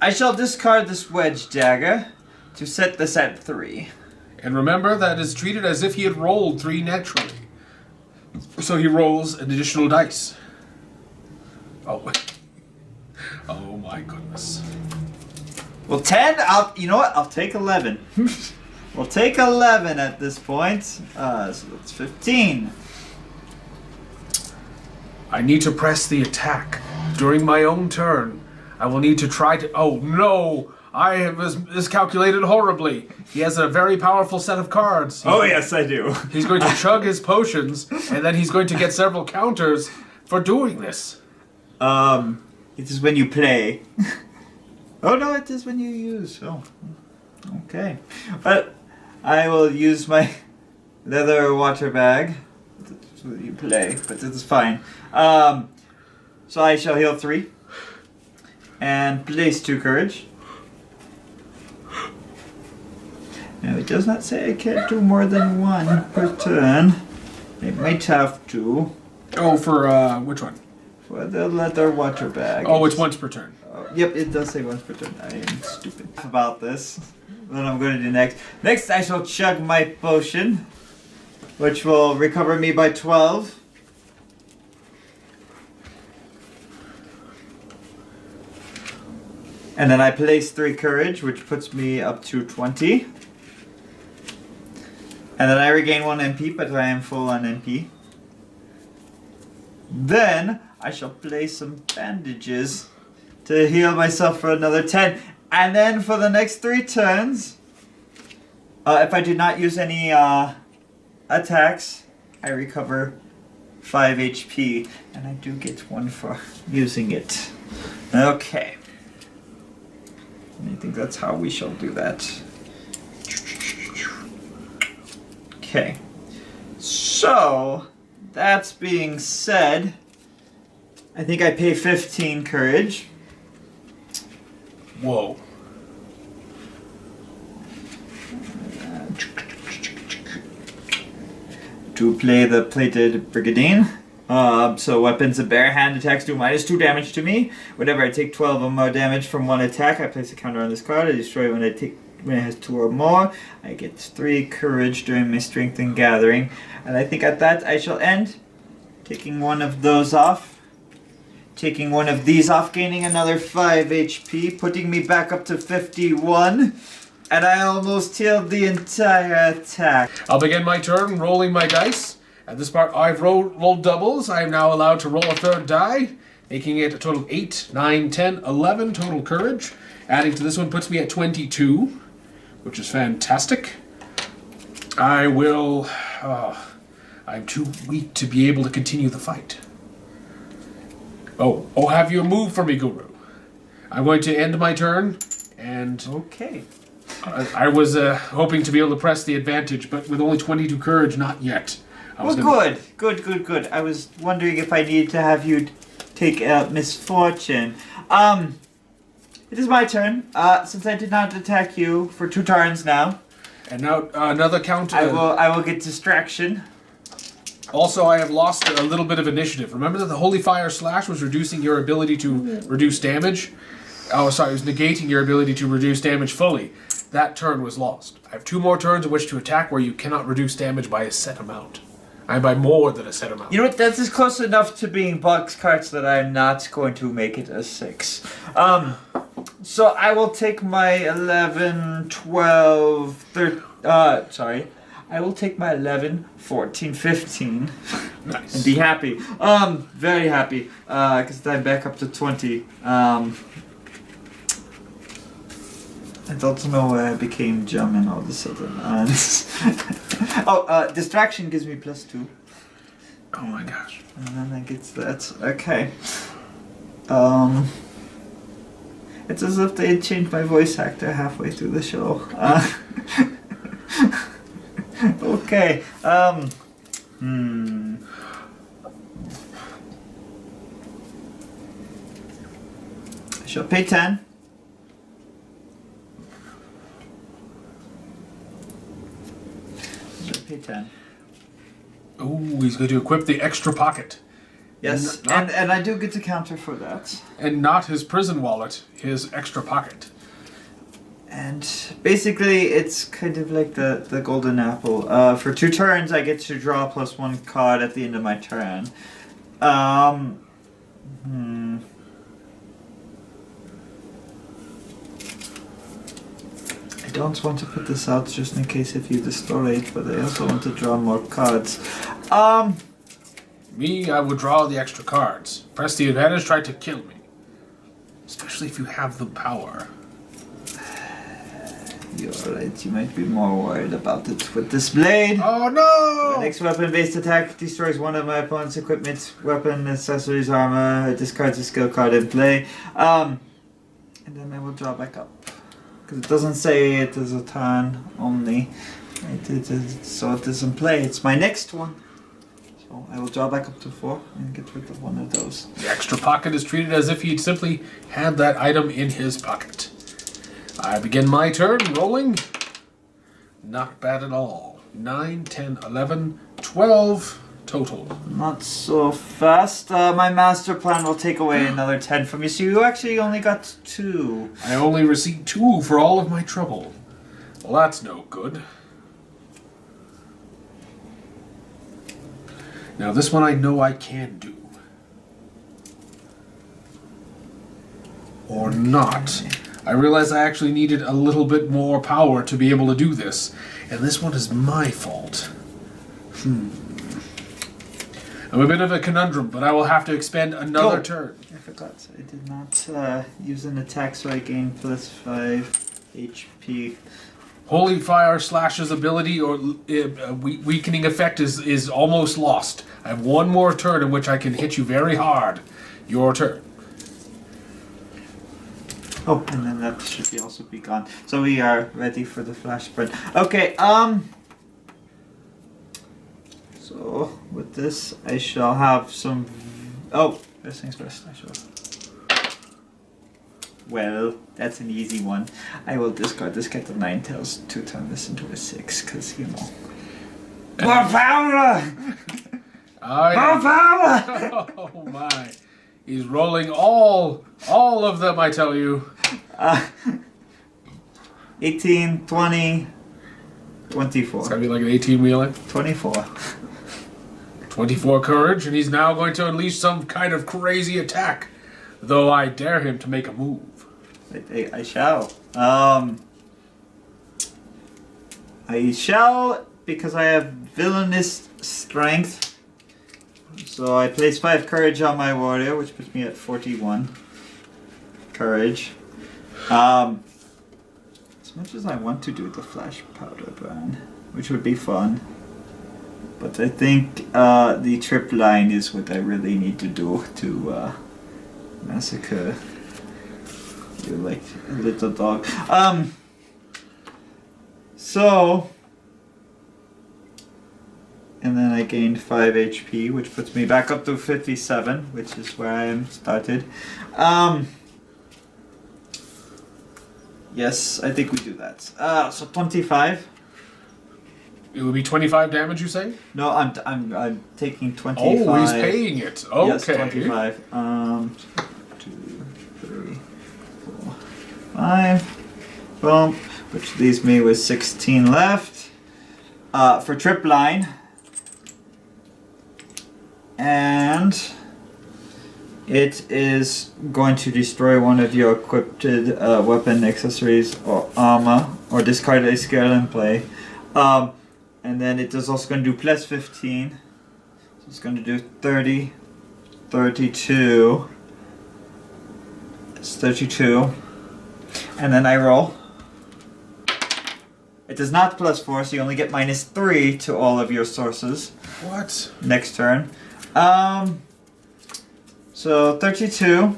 I shall discard this wedge dagger to set this at 3. And remember, that is treated as if he had rolled 3 naturally. So he rolls an additional dice. Oh. Oh my goodness. Well, 10. You know what? I'll take 11. We'll take 11 at this point. So that's 15. I need to press the attack. During my own turn, I will need to try to... Oh no! I have miscalculated horribly. He has a very powerful set of cards. Oh yes, I do. He's going to chug his potions, and then he's going to get several counters for doing this. It is when you play. Oh no, it is when you use. Oh, okay. But I will use my leather water bag. That's what you play, but it is fine. So I shall heal 3 and place 2 courage. Now it does not say I can't do more than 1 per turn. I might have to. Oh, for which one? For the leather water bag. Oh, it's once per turn. Yep, it does say once per turn. I am stupid about this. What I'm going to do next. Next, I shall chug my potion, which will recover me by 12. And then I place 3 courage, which puts me up to 20. And then I regain 1 MP, but I am full on MP. Then I shall place some bandages to heal myself for another 10. And then for the next 3 turns, if I do not use any attacks, I recover 5 HP. And I do get 1 for using it. Okay. I think that's how we shall do that. Okay. So, that's being said, I think I pay 15 courage. Whoa. To play the plated brigandine. So weapons and bare hand attacks do -2 damage to me. Whenever I take 12 or more damage from one attack, I place a counter on this card. I destroy it when it has 2 or more. I get 3 courage during my strength and gathering. And I think at that I shall end. Taking one of those off. Taking one of these off, gaining another 5 HP, putting me back up to 51. And I almost healed the entire attack. I'll begin my turn rolling my dice. At this part, I've rolled doubles. I am now allowed to roll a 3rd die, making it a total of 8, 9, 10, 11 total courage. Adding to this one puts me at 22, which is fantastic. I will... I'm too weak to be able to continue the fight. Oh, have you moved for me, Guru? I'm going to end my turn, and... Okay. I was hoping to be able to press the advantage, but with only 22 courage, not yet. Well, good. I was wondering if I needed to have you take misfortune. It is my turn. Since I did not attack you for 2 turns now. And now another count. I will get distraction. Also, I have lost a little bit of initiative. Remember that the Holy Fire Slash was reducing your ability to reduce damage? Oh, sorry, it was negating your ability to reduce damage fully. That turn was lost. I have 2 more turns in which to attack where you cannot reduce damage by a set amount. I buy more than a set amount. You know what? That's as close enough to being box carts that I'm not going to make it a 6. So I will take my 11, 12, 13. Sorry. I will take my 11, 14, 15. Nice. And be happy. Very happy. Because I'm back up to 20. I don't know why I became German all of a sudden. Distraction gives me +2. Oh my gosh. And then I get that. Okay. It's as if they had changed my voice actor halfway through the show. Okay. I shall pay 10. Pay 10. Oh, he's going to equip the extra pocket. Yes, and I do get to counter for that. And not his prison wallet, his extra pocket. And basically, it's kind of like the golden apple. For 2 turns, I get to draw +1 card at the end of my turn. I don't want to put this out just in case if you destroy it, but I also want to draw more cards. Me, I would draw the extra cards. Press the advantage, try to kill me. Especially if you have the power. You're right, you might be more worried about it with this blade. Oh no! The next weapon-based attack destroys one of my opponent's equipment, weapon, accessories, armor. It discards a skill card in play. And then I will draw back up. Because it doesn't say it is a turn only. So it is in play. It's my next one. So I will draw back up to 4 and get rid of one of those. The extra pocket is treated as if he'd simply had that item in his pocket. I begin my turn, rolling. Not bad at all. 9, 10, 11, 12 total. Not so fast. My master plan will take away another 10 from you, so you actually only got 2. I only received 2 for all of my trouble. Well, that's no good. Now this one I know I can do. Or not. I realized I actually needed a little bit more power to be able to do this. And this one is my fault. I'm a bit of a conundrum, but I will have to expend another turn. I forgot. I did not use an attack, so I gain +5 HP. Holy Fire Slash's ability or weakening effect is almost lost. I have one more turn in which I can hit you very hard. Your turn. Oh, and then that should also be gone. So we are ready for the flash burn. Okay, so with this, I shall have some... Oh, first things first, I shall... Well, that's an easy one. I will discard this Cat of 9 Tails to turn this into a 6, because, you know... More power! More power! Oh my. He's rolling all of them, I tell you. 18, 20, 24. It's gotta be like an 18-wheeler. 24. 24 courage, and he's now going to unleash some kind of crazy attack. Though I dare him to make a move. I shall. I shall, because I have villainous strength. So I place 5 courage on my warrior, which puts me at 41 courage. As much as I want to do the flash powder burn, which would be fun, but I think the trip line is what I really need to do to massacre you like a little dog. So. And then I gained 5 HP, which puts me back up to 57, which is where I am started. Yes, I think we do that. So 25. It would be 25 damage, you say? No, I'm taking 25. Oh, he's paying it. Okay. Yes, 25. 2, 3, 4, 5. Boom. Which leaves me with 16 left. For trip line. And it is going to destroy one of your equipped weapon, accessories, or armor, or discard a skill in play. And then it is also going to do plus 15. So it's going to do 30, 32. It's 32. And then I roll. It does not plus 4, so you only get minus 3 to all of your sources. What? Next turn. So 32.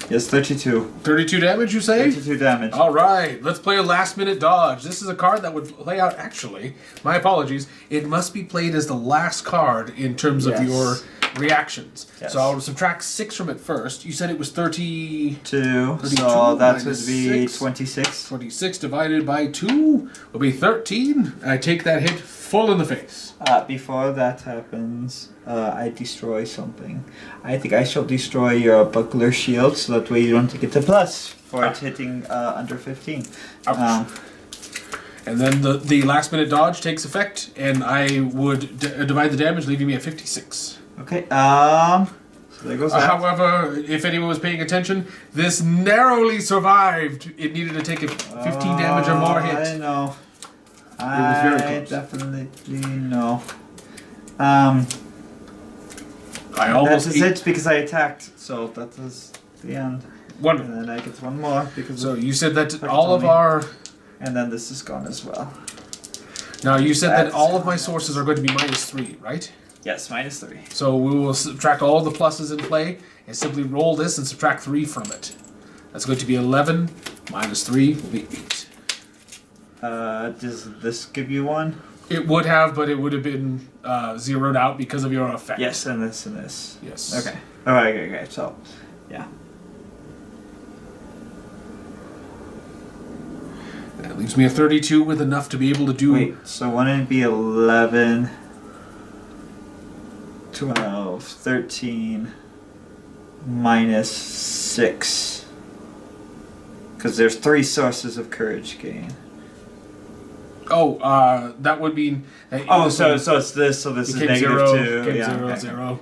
Yes, 32. 32 damage, you say? 32 damage. All right, let's play a last-minute dodge. This is a card that would play out, actually. My apologies. It must be played as the last card in terms of your reactions. Yes. So I'll subtract 6 from it first. You said it was 32, So that would minus be 6. 26. 26 divided by 2 will be 13. I take that hit full in the face. Before that happens, I destroy something. I think I shall destroy your buckler shield, so that way you don't get a plus for it hitting under 15. Ouch. And then the last-minute dodge takes effect, and I would divide the damage, leaving me at 56. Okay, so there goes that. However, if anyone was paying attention, this narrowly survived. It needed to take a 15 damage or more hit. I know. was very I close. definitely know. I almost That is it because I attacked, so that is the end. Wonderful. And then I get one more because So of, you said that all of our... and then this is gone as well. Now you said that That's all of my sources are going to be minus 3, right? Yes, minus 3. So we will subtract all the pluses in play and simply roll this and subtract 3 from it. That's going to be 11 minus 3 will be 8. Does this give you one? It would have, but it would have been zeroed out because of your effect. Yes, and this and this. Yes. Okay. Alright, okay. So, yeah. That leaves me a 32 with enough to be able to do... Wait, so wouldn't it be 11, 12, 13, minus 6? Because there's 3 sources of courage gain. Oh, that would mean... So it's this, so this is became negative 0, 2. became Yeah, 0, okay. 0.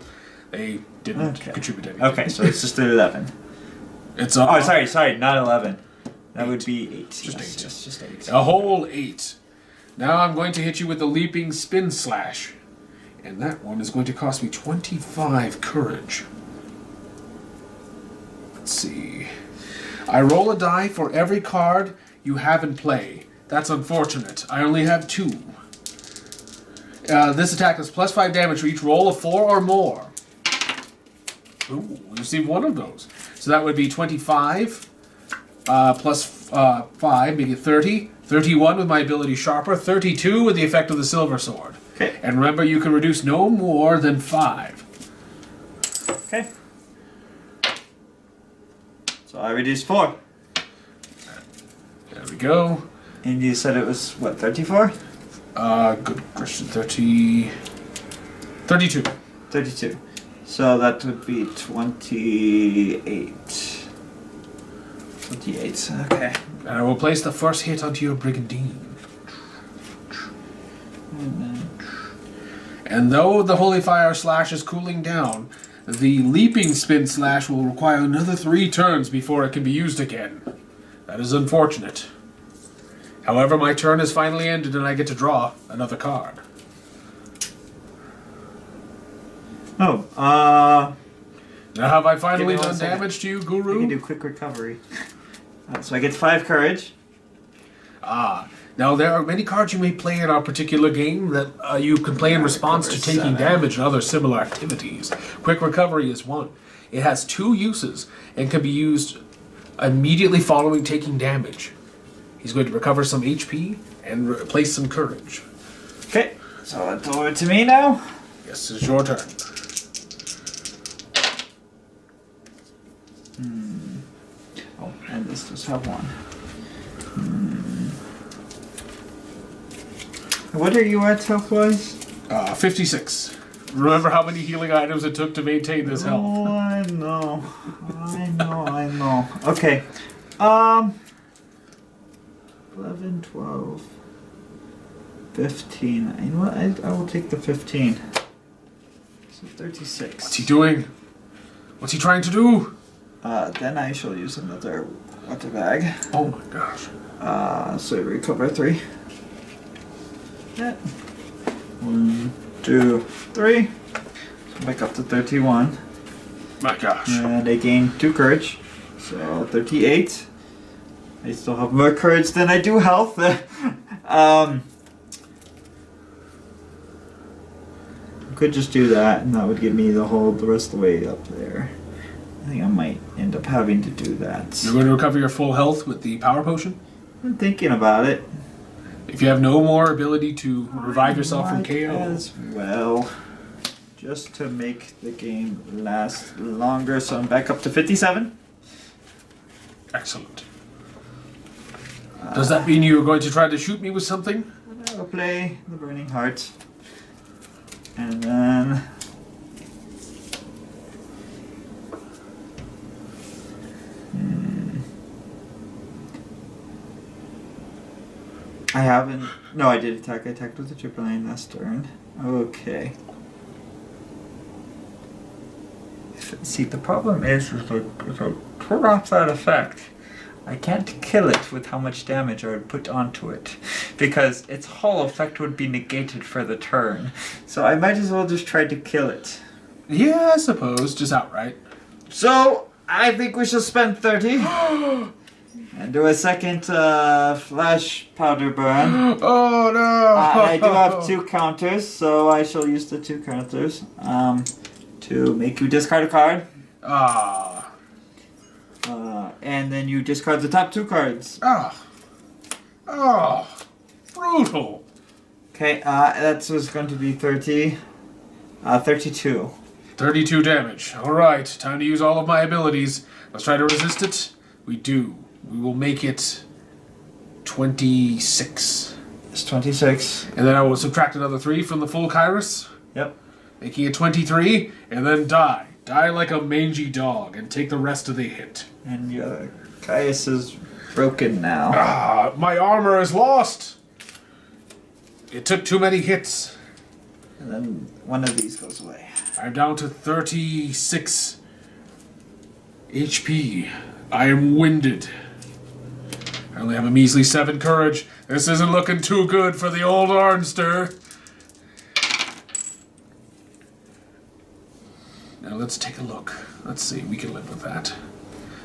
They didn't contribute anything. Okay, so it's just 11. It's sorry, not 11. That would be 8. Just 8. Yes, just 8. A whole 8. Now I'm going to hit you with the leaping spin slash. And that one is going to cost me 25 courage. Let's see. I roll a die for every card you have in play. That's unfortunate. I only have 2. This attack is plus 5 damage for each roll of 4 or more. Ooh, we received one of those. So that would be 25 plus 5, making it 30. 31 with my ability Sharper. 32 with the effect of the Silver Sword. Okay. And remember, you can reduce no more than 5. Okay. So I reduced 4. There we go. And you said it was, what, 34? Good question. 32. 32. So that would be 28. 28, okay. And I will place the first hit onto your Brigandine. And though the Holy Fire Slash is cooling down, the Leaping Spin Slash will require another 3 turns before it can be used again. That is unfortunate. However, my turn is finally ended and I get to draw another card. Oh, Now have I finally Give me one done second. damage to you, I Guru? can do quick recovery. So I get 5 courage. Now there are many cards you may play in our particular game that you can play in response to recover taking 7. damage and other similar activities. Quick Recovery is one. It has 2 uses and can be used immediately following taking damage. He's going to recover some HP and replace some courage. Okay, so that's over to me now. Yes, it's your turn. Oh, and this does have 1. What are you at health-wise? 56. Remember how many healing items it took to maintain this health? Oh, I know. I know. Okay. 11, 12, 15. You know what? I will take the 15. So 36. What's he doing? What's he trying to do? Then I shall use another water bag. Oh my gosh. So recover 3. Yeah. 1, 2, 3. So back up to 31. My gosh. And I gain 2 courage. So 38. I still have more courage than I do health. Could just do that, and that would give me the rest of the way up there. I think I might end up having to do that. You're going to recover your full health with the power potion? I'm thinking about it. If you have no more ability to revive yourself from KO. As well, just to make the game last longer. So I'm back up to 57. Excellent. Does that mean you're going to try to shoot me with something? I'll play the Burning Heart. And then... I haven't... No, I did attack. I attacked with the triple line last turn. Okay. See, the problem is if I turn off that effect, I can't kill it with how much damage I would put onto it, because its whole effect would be negated for the turn. So I might as well just try to kill it. Yeah, I suppose. Just outright. So I think we shall spend 30 and do a second flash powder burn. Oh no! I do have 2 counters, so I shall use the 2 counters to make you discard a card. Ah. And then you discard the top 2 cards. Oh, brutal. Okay, that was going to be 30. 32. 32 damage. Alright, time to use all of my abilities. Let's try to resist it. We do. We will make it 26. It's 26. And then I will subtract another 3 from the full Kairos, Yep. making it 23, and then die. Die like a mangy dog and take the rest of the hit. And your Caius is broken now. Ah, my armor is lost! It took too many hits. And then one of these goes away. I'm down to 36 HP. I am winded. I only have a measly 7 courage. This isn't looking too good for the old Arnster. Now let's take a look. Let's see, we can live with that.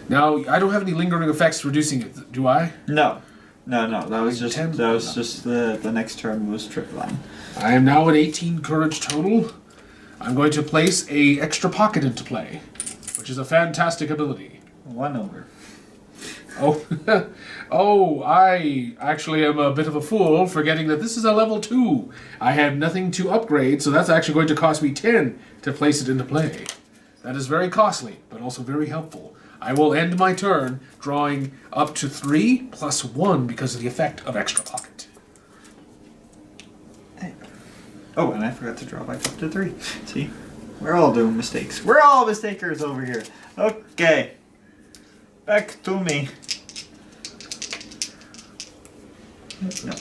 Now, I don't have any lingering effects reducing it, do I? No. That was just 10? the next turn was triple line. I am now at 18 courage total. I'm going to place a extra pocket into play, which is a fantastic ability. 1 over. Oh, I actually am a bit of a fool, forgetting that this is a level 2. I have nothing to upgrade, so that's actually going to cost me 10 to place it into play. That is very costly, but also very helpful. I will end my turn drawing up to 3 plus 1 because of the effect of extra pocket. Oh, and I forgot to draw back up to 3. See? We're all doing mistakes. We're all mistakers over here. Okay. Back to me. No.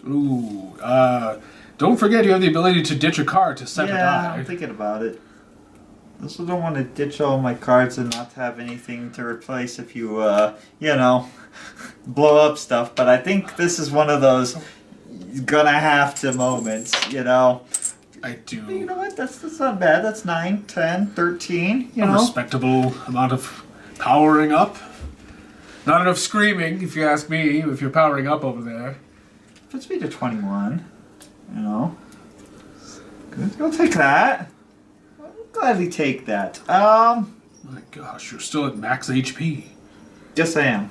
Ooh, don't forget you have the ability to ditch a card to set a die. I'm thinking about it. I also don't want to ditch all my cards and not have anything to replace if you, blow up stuff. But I think this is one of those gonna have to moments, I do. You know what? That's not bad. That's 9, 10, 13, A respectable amount of powering up. Not enough screaming, if you ask me, if you're powering up over there. Puts me to 21. Good. I'll take that. I'll gladly take that. My gosh, you're still at max HP. Yes, I am.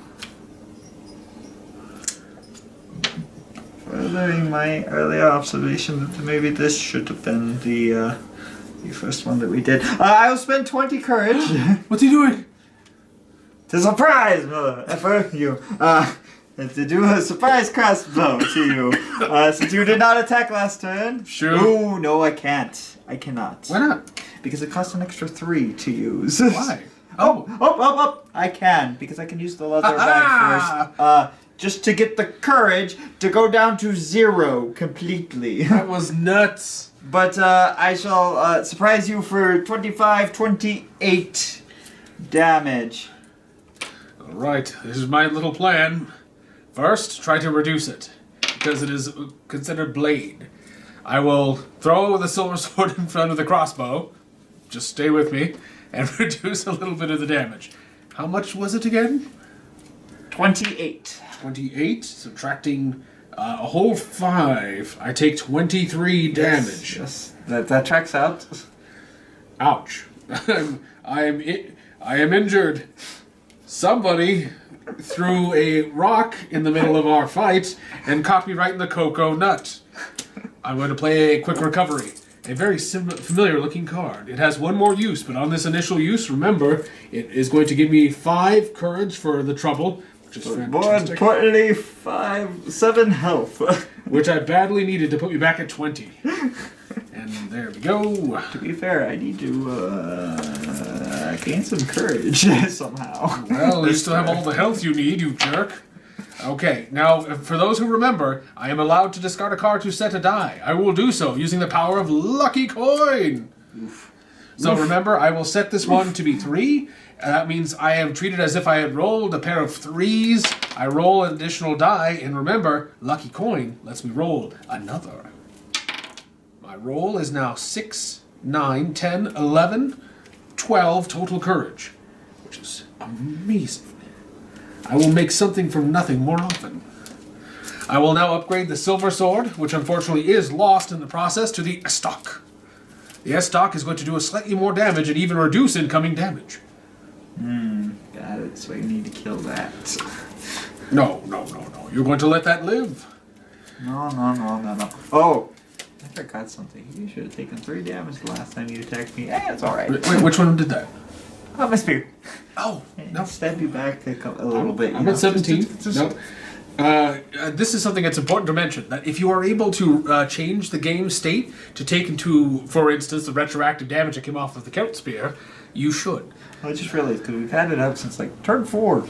Furthering my earlier observation that maybe this should have been the first one that we did. I'll spend 20 courage. What's he doing? To surprise for you. And to do a surprise crossbow to you. Since you did not attack last turn. Sure. Oh, no, I can't. I cannot. Why not? Because it costs an extra 3 to use. Why? Oh. I can, because I can use the leather bag first. just to get the courage to go down to 0 completely. That was nuts. But I shall surprise you for 28 damage. Alright, this is my little plan. First, try to reduce it, because it is considered blade. I will throw the silver sword in front of the crossbow. Just stay with me, and reduce a little bit of the damage. How much was it again? 28. 28, subtracting a whole 5. I take 23 damage. Yes, that tracks out. Ouch. I am injured. Somebody threw a rock in the middle of our fight and caught me right in the cocoa nut. I'm going to play a quick recovery. A very familiar looking card. It has one more use, but on this initial use, remember, it is going to give me 5 courage for the trouble, which is fantastic. More importantly, 7 health. Which I badly needed to put me back at 20. And there we go. To be fair, I need to gain some courage somehow. Well, you still have all the health you need, you jerk. Okay, now, for those who remember, I am allowed to discard a card to set a die. I will do so using the power of Lucky Coin. Oof. So remember, I will set this one to be 3. That means I am treated as if I had rolled a pair of 3s. I roll an additional die, and remember, Lucky Coin lets me roll another. My roll is now 6, 9, 10, 11, 12 total courage, which is amazing. I will make something from nothing more often. I will now upgrade the silver sword, which unfortunately is lost in the process, to the Estoc. The Estoc is going to do a slightly more damage and even reduce incoming damage. Got it, so I need to kill that. No. You're going to let that live. No. Oh, I forgot something. You should have taken 3 damage the last time you attacked me. It's alright. Wait, which one did that? Oh, my spear. Oh, no. Stab you back a little bit. I'm at 17. No. This is something that's important to mention, that if you are able to change the game state to take into, for instance, the retroactive damage that came off of the Count Spear, you should. I just realized, because we've had it up since like turn 4.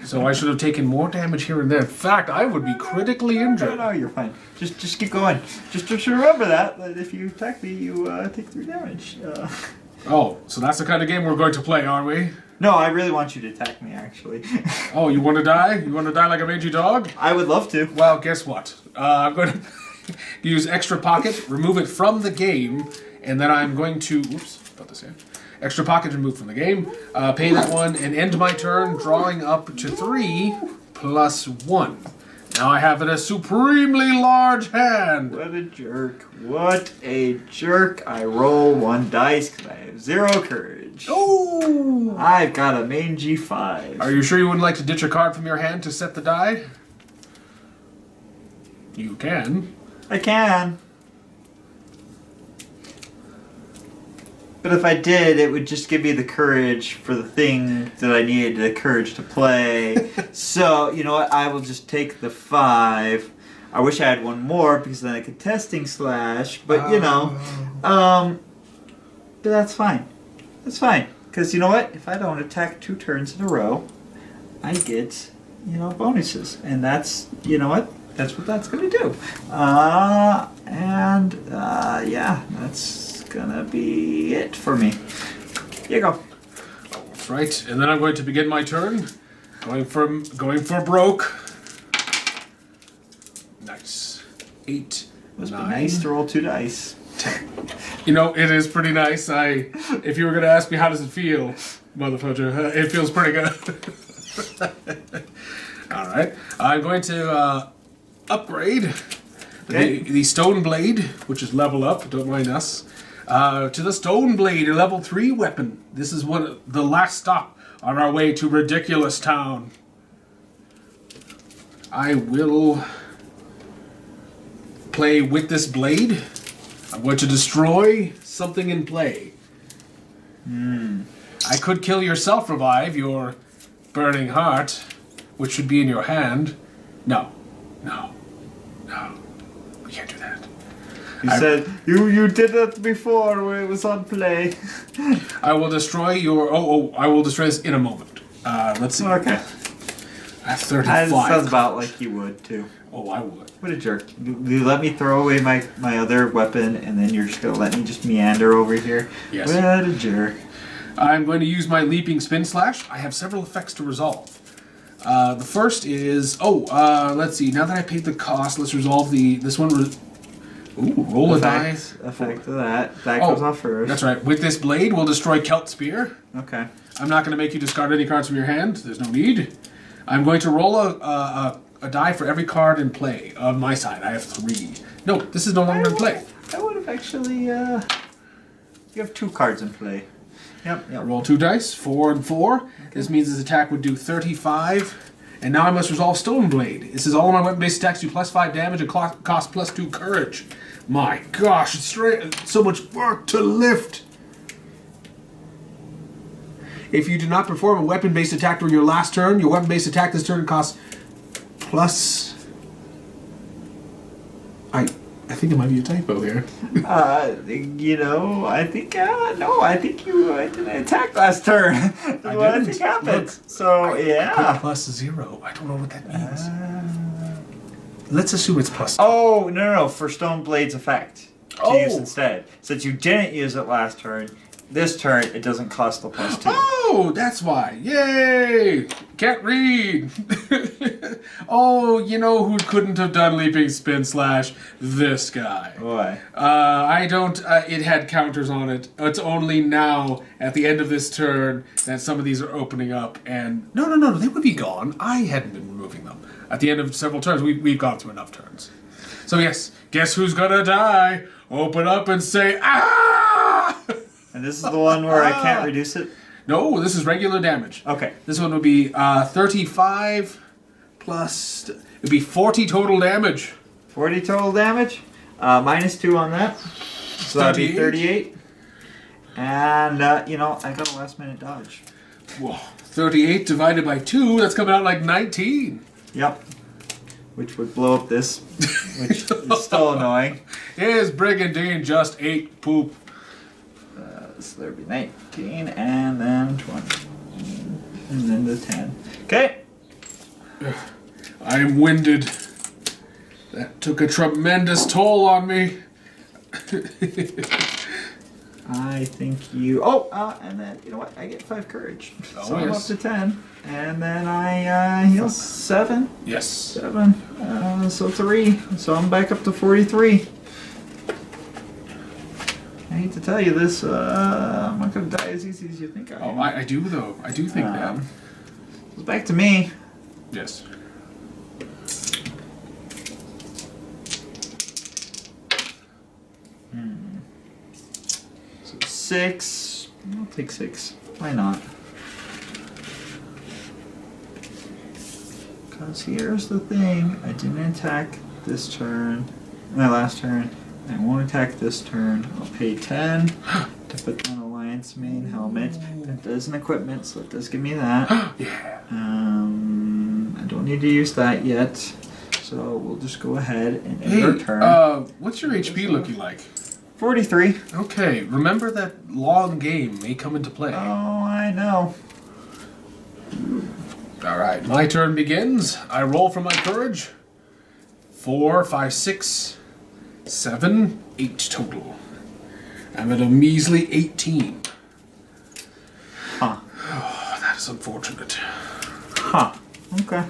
So I should have taken more damage here and there. In fact, I would be critically injured. No, you're fine. Just keep going. Just remember that if you attack me, you take 3 damage. Oh, so that's the kind of game we're going to play, are we? No, I really want you to attack me, actually. Oh, you want to die? You want to die like a mangy dog? I would love to. Well, guess what? I'm going to use Extra Pocket, remove it from the game, and then I'm going to... Oops, put this in. Extra Pocket removed from the game, pay that one, and end my turn drawing up to 3 plus 1. Now I have a supremely large hand. What a jerk. What a jerk. I roll 1 dice because I have 0 courage. Oh! I've got a mangy 5. Are you sure you wouldn't like to ditch a card from your hand to set the die? You can. I can. But if I did, it would just give me the courage for the thing that I needed the courage to play. So, you know what? I will just take the 5. I wish I had 1 more because then I could testing slash. But, you know. But that's fine. That's fine. Because, you know what? If I don't attack 2 turns in a row, I get, bonuses. And that's, you know what? That's what that's going to do. Yeah, that's gonna be it for me. Here you go. That's right. And then I'm going to begin my turn. Going for broke. Nice. 8. Must 9. be nice to roll 2 dice. 10. It is pretty nice. If you were gonna ask me how does it feel, motherfucker, it feels pretty good. All right. I'm going to upgrade the Stone Blade, which is level up. Don't mind us. To the Stone Blade, a level 3 weapon. This is the last stop on our way to Ridiculous Town. I will play with this blade. I'm going to destroy something in play. I could kill your self-revive, your burning heart, which should be in your hand. No. We can't do that. You said you did that before when it was on play. I will destroy your... I will destroy this in a moment. Let's see. Okay. At That 35. sounds about like you would too. Oh, I would. What a jerk. You let me throw away my other weapon and then you're just going to let me just meander over here? Yes. What a jerk. I'm going to use my leaping spin slash. I have several effects to resolve. The first is let's see. Now that I paid the cost, let's resolve this one. Roll a die. Effect of that. That goes off first. That's right. With this blade, we'll destroy Celt Spear. Okay. I'm not going to make you discard any cards from your hand. There's no need. I'm going to roll a die for every card in play on my side. I have 3. No, this is no longer in play. I would have actually. You have 2 cards in play. Yep. Roll 2 dice, 4 and 4. Okay. This means his attack would do 35. And now I must resolve Stone Blade. This is all of my weapon-based attacks do +5 damage and cost +2 courage. My gosh, it's so much work to lift. If you do not perform a weapon-based attack during your last turn, your weapon-based attack this turn costs plus... I think it might be a typo here. I think no. I think I didn't attack last turn. That's what I think happened. Look, so I yeah. put +0. I don't know what that means. Let's assume it's +2. Oh no! For Stone Blade's effect to use Oh. instead. Since you didn't use it last turn, this turn it doesn't cost the +2. Oh, that's why. Yay! Can't read. Oh, you know who couldn't have done leaping spin slash? This guy. Why? I don't. It had counters on it. It's only now at the end of this turn that some of these are opening up. And no, they would be gone. I hadn't been removing them. At the end of several turns, we've gone through enough turns. So yes, guess who's gonna die? Open up and say ah! And this is the one where I can't reduce it? No, this is regular damage. Okay. This one would be 35 plus... It would be 40 total damage. 40 total damage. -2 on that. So that'd be 38. And, I got a last minute dodge. Whoa. 38 divided by 2, that's coming out like 19. Yep. Which would blow up this, which is still annoying. His brigandine just ate poop. So there'd be 19, and then 20, and then the 10. Okay. I am winded. That took a tremendous toll on me. I think you... Oh, and then, you know what? I get 5 courage. So I'm up to 10. And then I heal 7. Yes. 7. So 3. So I'm back up to 43. I hate to tell you this, I'm not going to die as easy as you think I am. Oh, I do, though. I do think that. It's back to me. Yes. So 6. I'll take 6. Why not? Because here's the thing. I didn't attack this turn. My last turn. I won't attack this turn. I'll pay 10 to put on Alliance main helmet. That does an equipment, so it does give me that. Yeah. I don't need to use that yet. So we'll just go ahead and end our turn. What's your HP looking like? 43. Okay, remember that long game may come into play. Oh, I know. Alright, my turn begins. I roll for my courage. 4, 5, 6, 7, 8 total. I'm at a measly 18. Huh. Oh, that is unfortunate. Huh. Okay.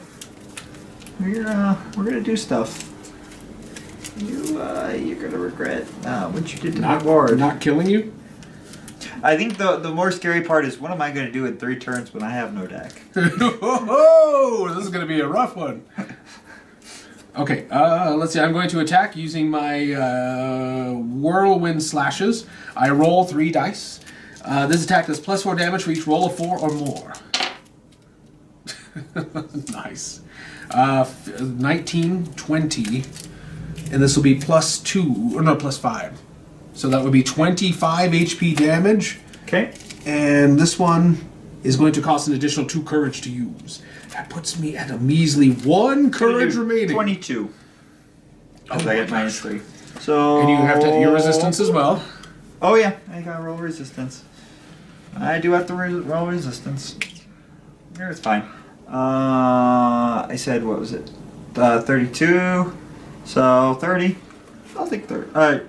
We're gonna do stuff. You're gonna regret what you did to my board. Not killing you? I think the more scary part is what am I gonna do in 3 turns when I have no deck? Oh, this is gonna be a rough one. Okay, let's see. I'm going to attack using my whirlwind slashes. I roll 3 dice. This attack does +4 damage for each roll of 4 or more. Nice. 19, 20, and this will be +2, or no, +5. So that would be 25 HP damage. Okay. And this one is going to cost an additional 2 courage to use. That puts me at a measly 1 courage remaining. 22. Because Oh I my get gosh. -3. So. And you have to your resistance as well. Oh yeah, I gotta roll resistance. I do have to roll resistance. It's fine. I said, what was it? 32. So 30. I'll take 30.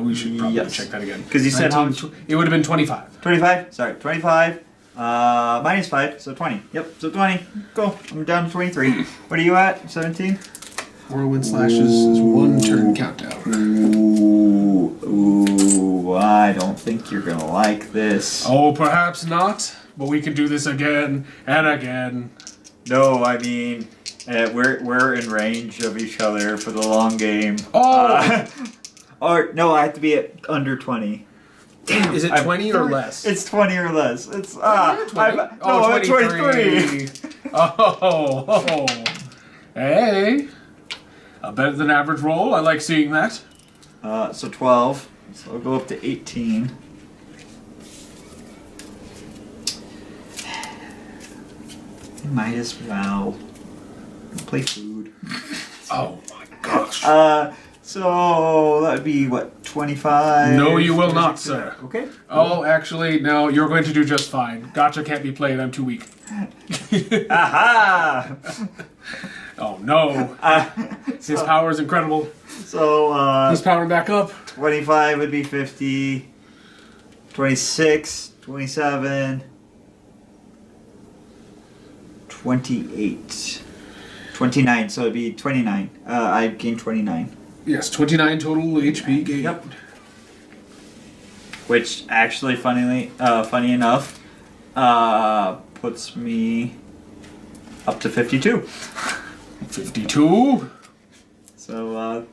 We should probably Yes. check that again. Because you said how 19 It would have been 25. 25? Sorry, 25. Minus 5, so 20. Yep, so 20. Cool. I'm down to 23. What are you at? 17? Whirlwind slashes is 1 turn countdown. Ooh, I don't think you're gonna like this. Oh, perhaps not, but we can do this again and again. No, I mean, we're in range of each other for the long game. Oh! Or, no, I have to be at under 20. Damn, Is it 20 or less? It's 20 or less. It's, 20? I'm 23. Oh, hey. A better than average roll. I like seeing that. So 12. So I'll go up to 18. I might as well play food. Oh my gosh. So that would be what, 25? No, you will not, sir. Okay. Oh, actually, no, you're going to do just fine. Gotcha can't be played, I'm too weak. Aha! Oh no. His power is incredible. So, He's powering back up. 25 would be 50. 26, 27, 28. 29, so it'd be 29. I gained 29. Yes, 29 total HP gained. Yep. Which actually, funny enough, puts me up to 52. 52. So,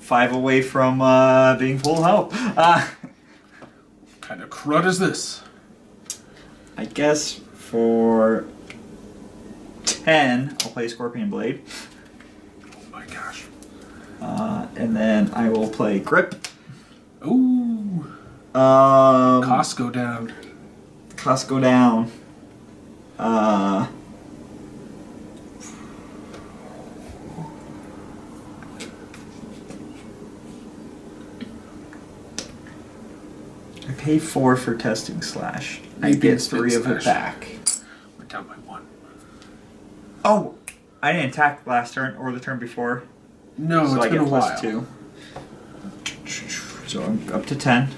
5 away from being full health. What kind of crud is this? I guess for 10, I'll play Scorpion Blade. Oh my gosh. And then I will play Grip. Ooh. Costs Costs go down. go down. I pay 4 for testing slash. I You get get 3 of it slash. back. We're down by 1. Oh, I didn't attack last turn or the turn before, No, so it's I been get a while. plus 2. So I'm up to 10.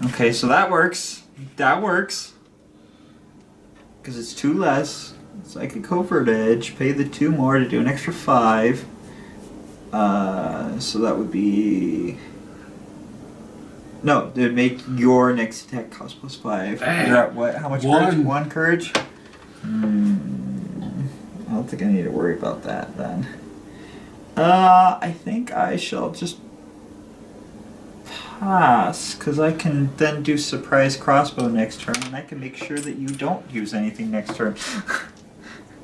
Okay, so that works. That works. Because it's 2 less. Psychic Covert Edge. Pay the 2 more to do an extra 5. So that would be... No, they would make your next attack cost plus 5. Dang. You're at what? How much 1. courage? 1 courage? I don't think I need to worry about that then. I think I shall just pass, because I can then do surprise crossbow next turn, and I can make sure that you don't use anything next turn.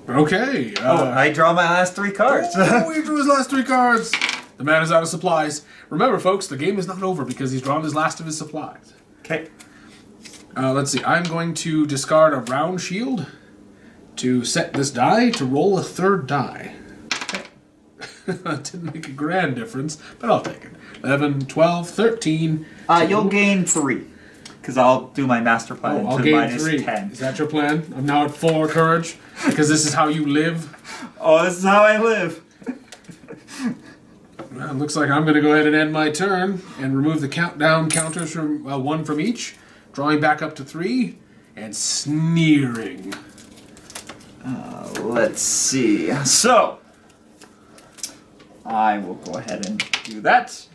Okay. I draw my last 3 cards. Oh, he drew his last 3 cards. The man is out of supplies. Remember, folks, the game is not over because he's drawn his last of his supplies. Okay. Let's see. I'm going to discard a round shield to set this die to roll a 3rd die. That didn't make a grand difference, but I'll take it. 11, 12, 13. You'll gain 3, because I'll do my master plan I'll to gain minus 3. 10. Is that your plan? I'm now at 4 courage because this is how you live. Oh, this is how I live. Well, it looks like I'm going to go ahead and end my turn and remove the countdown counters from 1 from each, drawing back up to 3, and sneering. Let's see. So, I will go ahead and do that.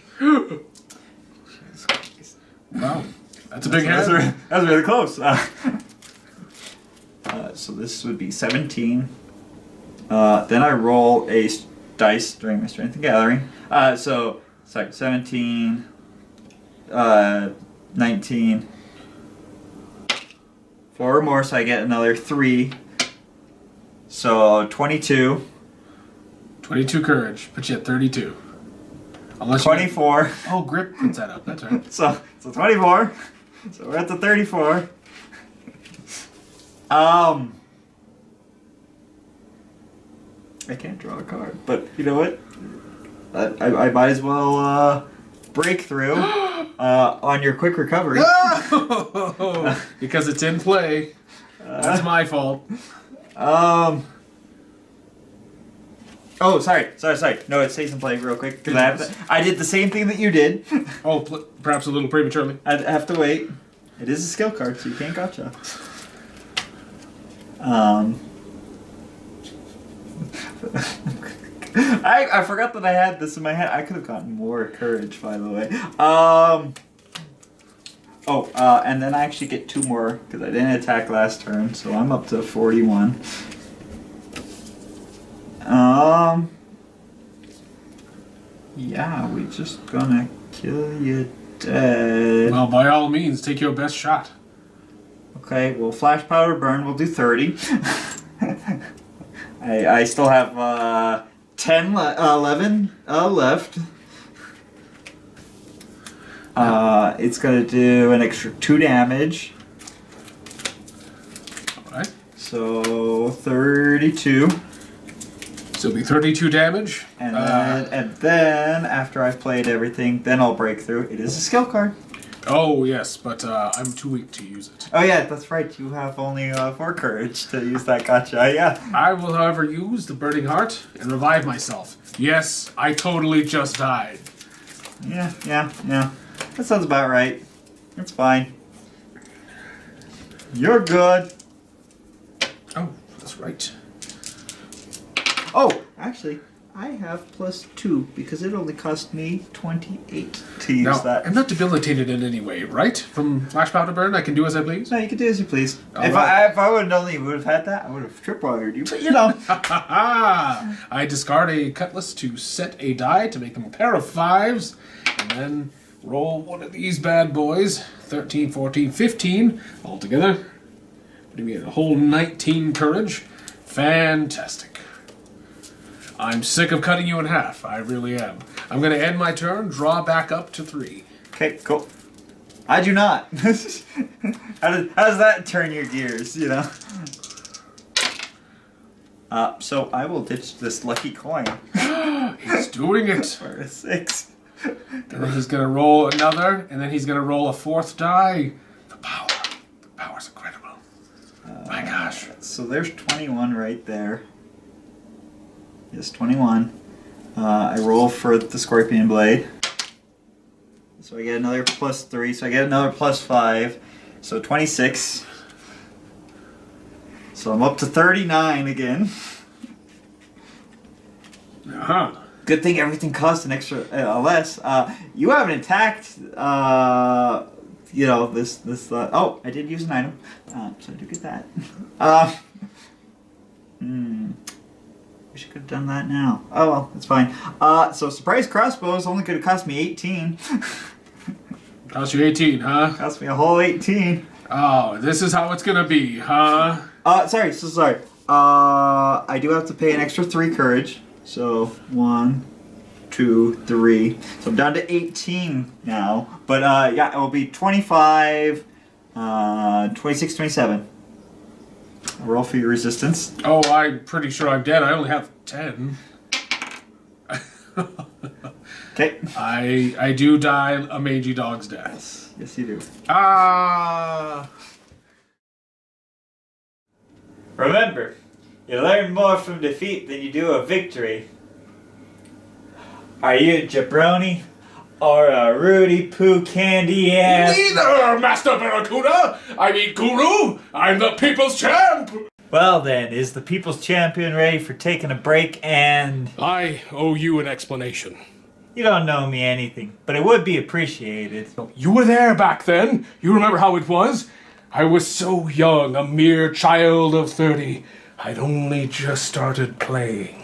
Wow, that's a big That's hand. really close. So this would be 17. Then I roll a dice during my strength and gathering. So 17, 19, 4 more, so I get another 3. So 22, 22 courage, put you at 32. Unless 24. Oh, grip puts that up. That's right. So 24. So we're at the 34. I can't draw a card, but you know what? I might as well break through on your quick recovery. Because it's in play. That's my fault. Oh, sorry. No, it's Station Play real quick. Because I did the same thing that you did. Oh, perhaps a little prematurely. I'd have to wait. It is a skill card, so you can't gotcha. I forgot that I had this in my head. I could have gotten more courage, by the way. And then I actually get 2 more because I didn't attack last turn, so I'm up to 41. Yeah, we just gonna kill you dead. Well, by all means, take your best shot. Okay, well, flash powder burn, we'll do 30. I still have 11 left. It's gonna do an extra 2 damage. Alright. So 32. So it'll be 32 damage. And then after I've played everything, then I'll break through. It is a skill card. Oh, yes, but I'm too weak to use it. Oh yeah, that's right. You have only 4 courage to use that gotcha. Yeah. I will, however, use the Burning Heart and revive myself. Yes, I totally just died. Yeah. That sounds about right. It's fine. You're good. Oh, that's right. Oh, actually, I have +2 because it only cost me 28 to use Now, that. I'm not debilitated in any way, right? From Flash Powder Burn, I can do as I please? No, you can do as you please. All If right. I would have known that you would have had that, I would have tripwired you. But you know. I discard a Cutlass to set a die to make them a pair of 5s, and then roll one of these bad boys. 13, 14, 15 altogether. Putting me at a whole 19 courage. Fantastic. I'm sick of cutting you in half. I really am. I'm going to end my turn, draw back up to 3. Okay, cool. I do not. How does that turn your gears, you know? So I will ditch this lucky coin He's doing it. for a 6. And then he's going to roll another, and then he's going to roll a 4th die. The power. The power's incredible. My gosh. So there's 21 right there. Yes, 21. I roll for the Scorpion Blade. So I get another +3, so I get another +5. So 26. So I'm up to 39 again. Uh-huh. Good thing everything costs an extra less. You haven't attacked, this. Oh, I did use an item, so I do get that. Wish I could have done that now. Oh well, it's fine. So surprise crossbow is only going to cost me 18. Cost you 18, huh? Cost me a whole 18. Oh, this is how it's gonna be, huh? Sorry. I do have to pay an extra 3 courage. So 1, 2, 3. So I'm down to 18 now. But yeah, it will be 25, 26, 27. Roll for your resistance. Oh, I'm pretty sure I'm dead. I only have 10. Okay. I do die a mangy dog's death. Yes, you do. Ah! Remember, you learn more from defeat than you do a victory. Are you a jabroni or a Rudy Poo candy ass? Neither, Master Barracuda! I mean, Guru! I'm the people's champ! Well then, is the People's Champion ready for taking a break? And I owe you an explanation. you don't know me anything, but it would be appreciated. You were there back then. You remember how it was? I was so young, a mere child of 30. I'd only just started playing.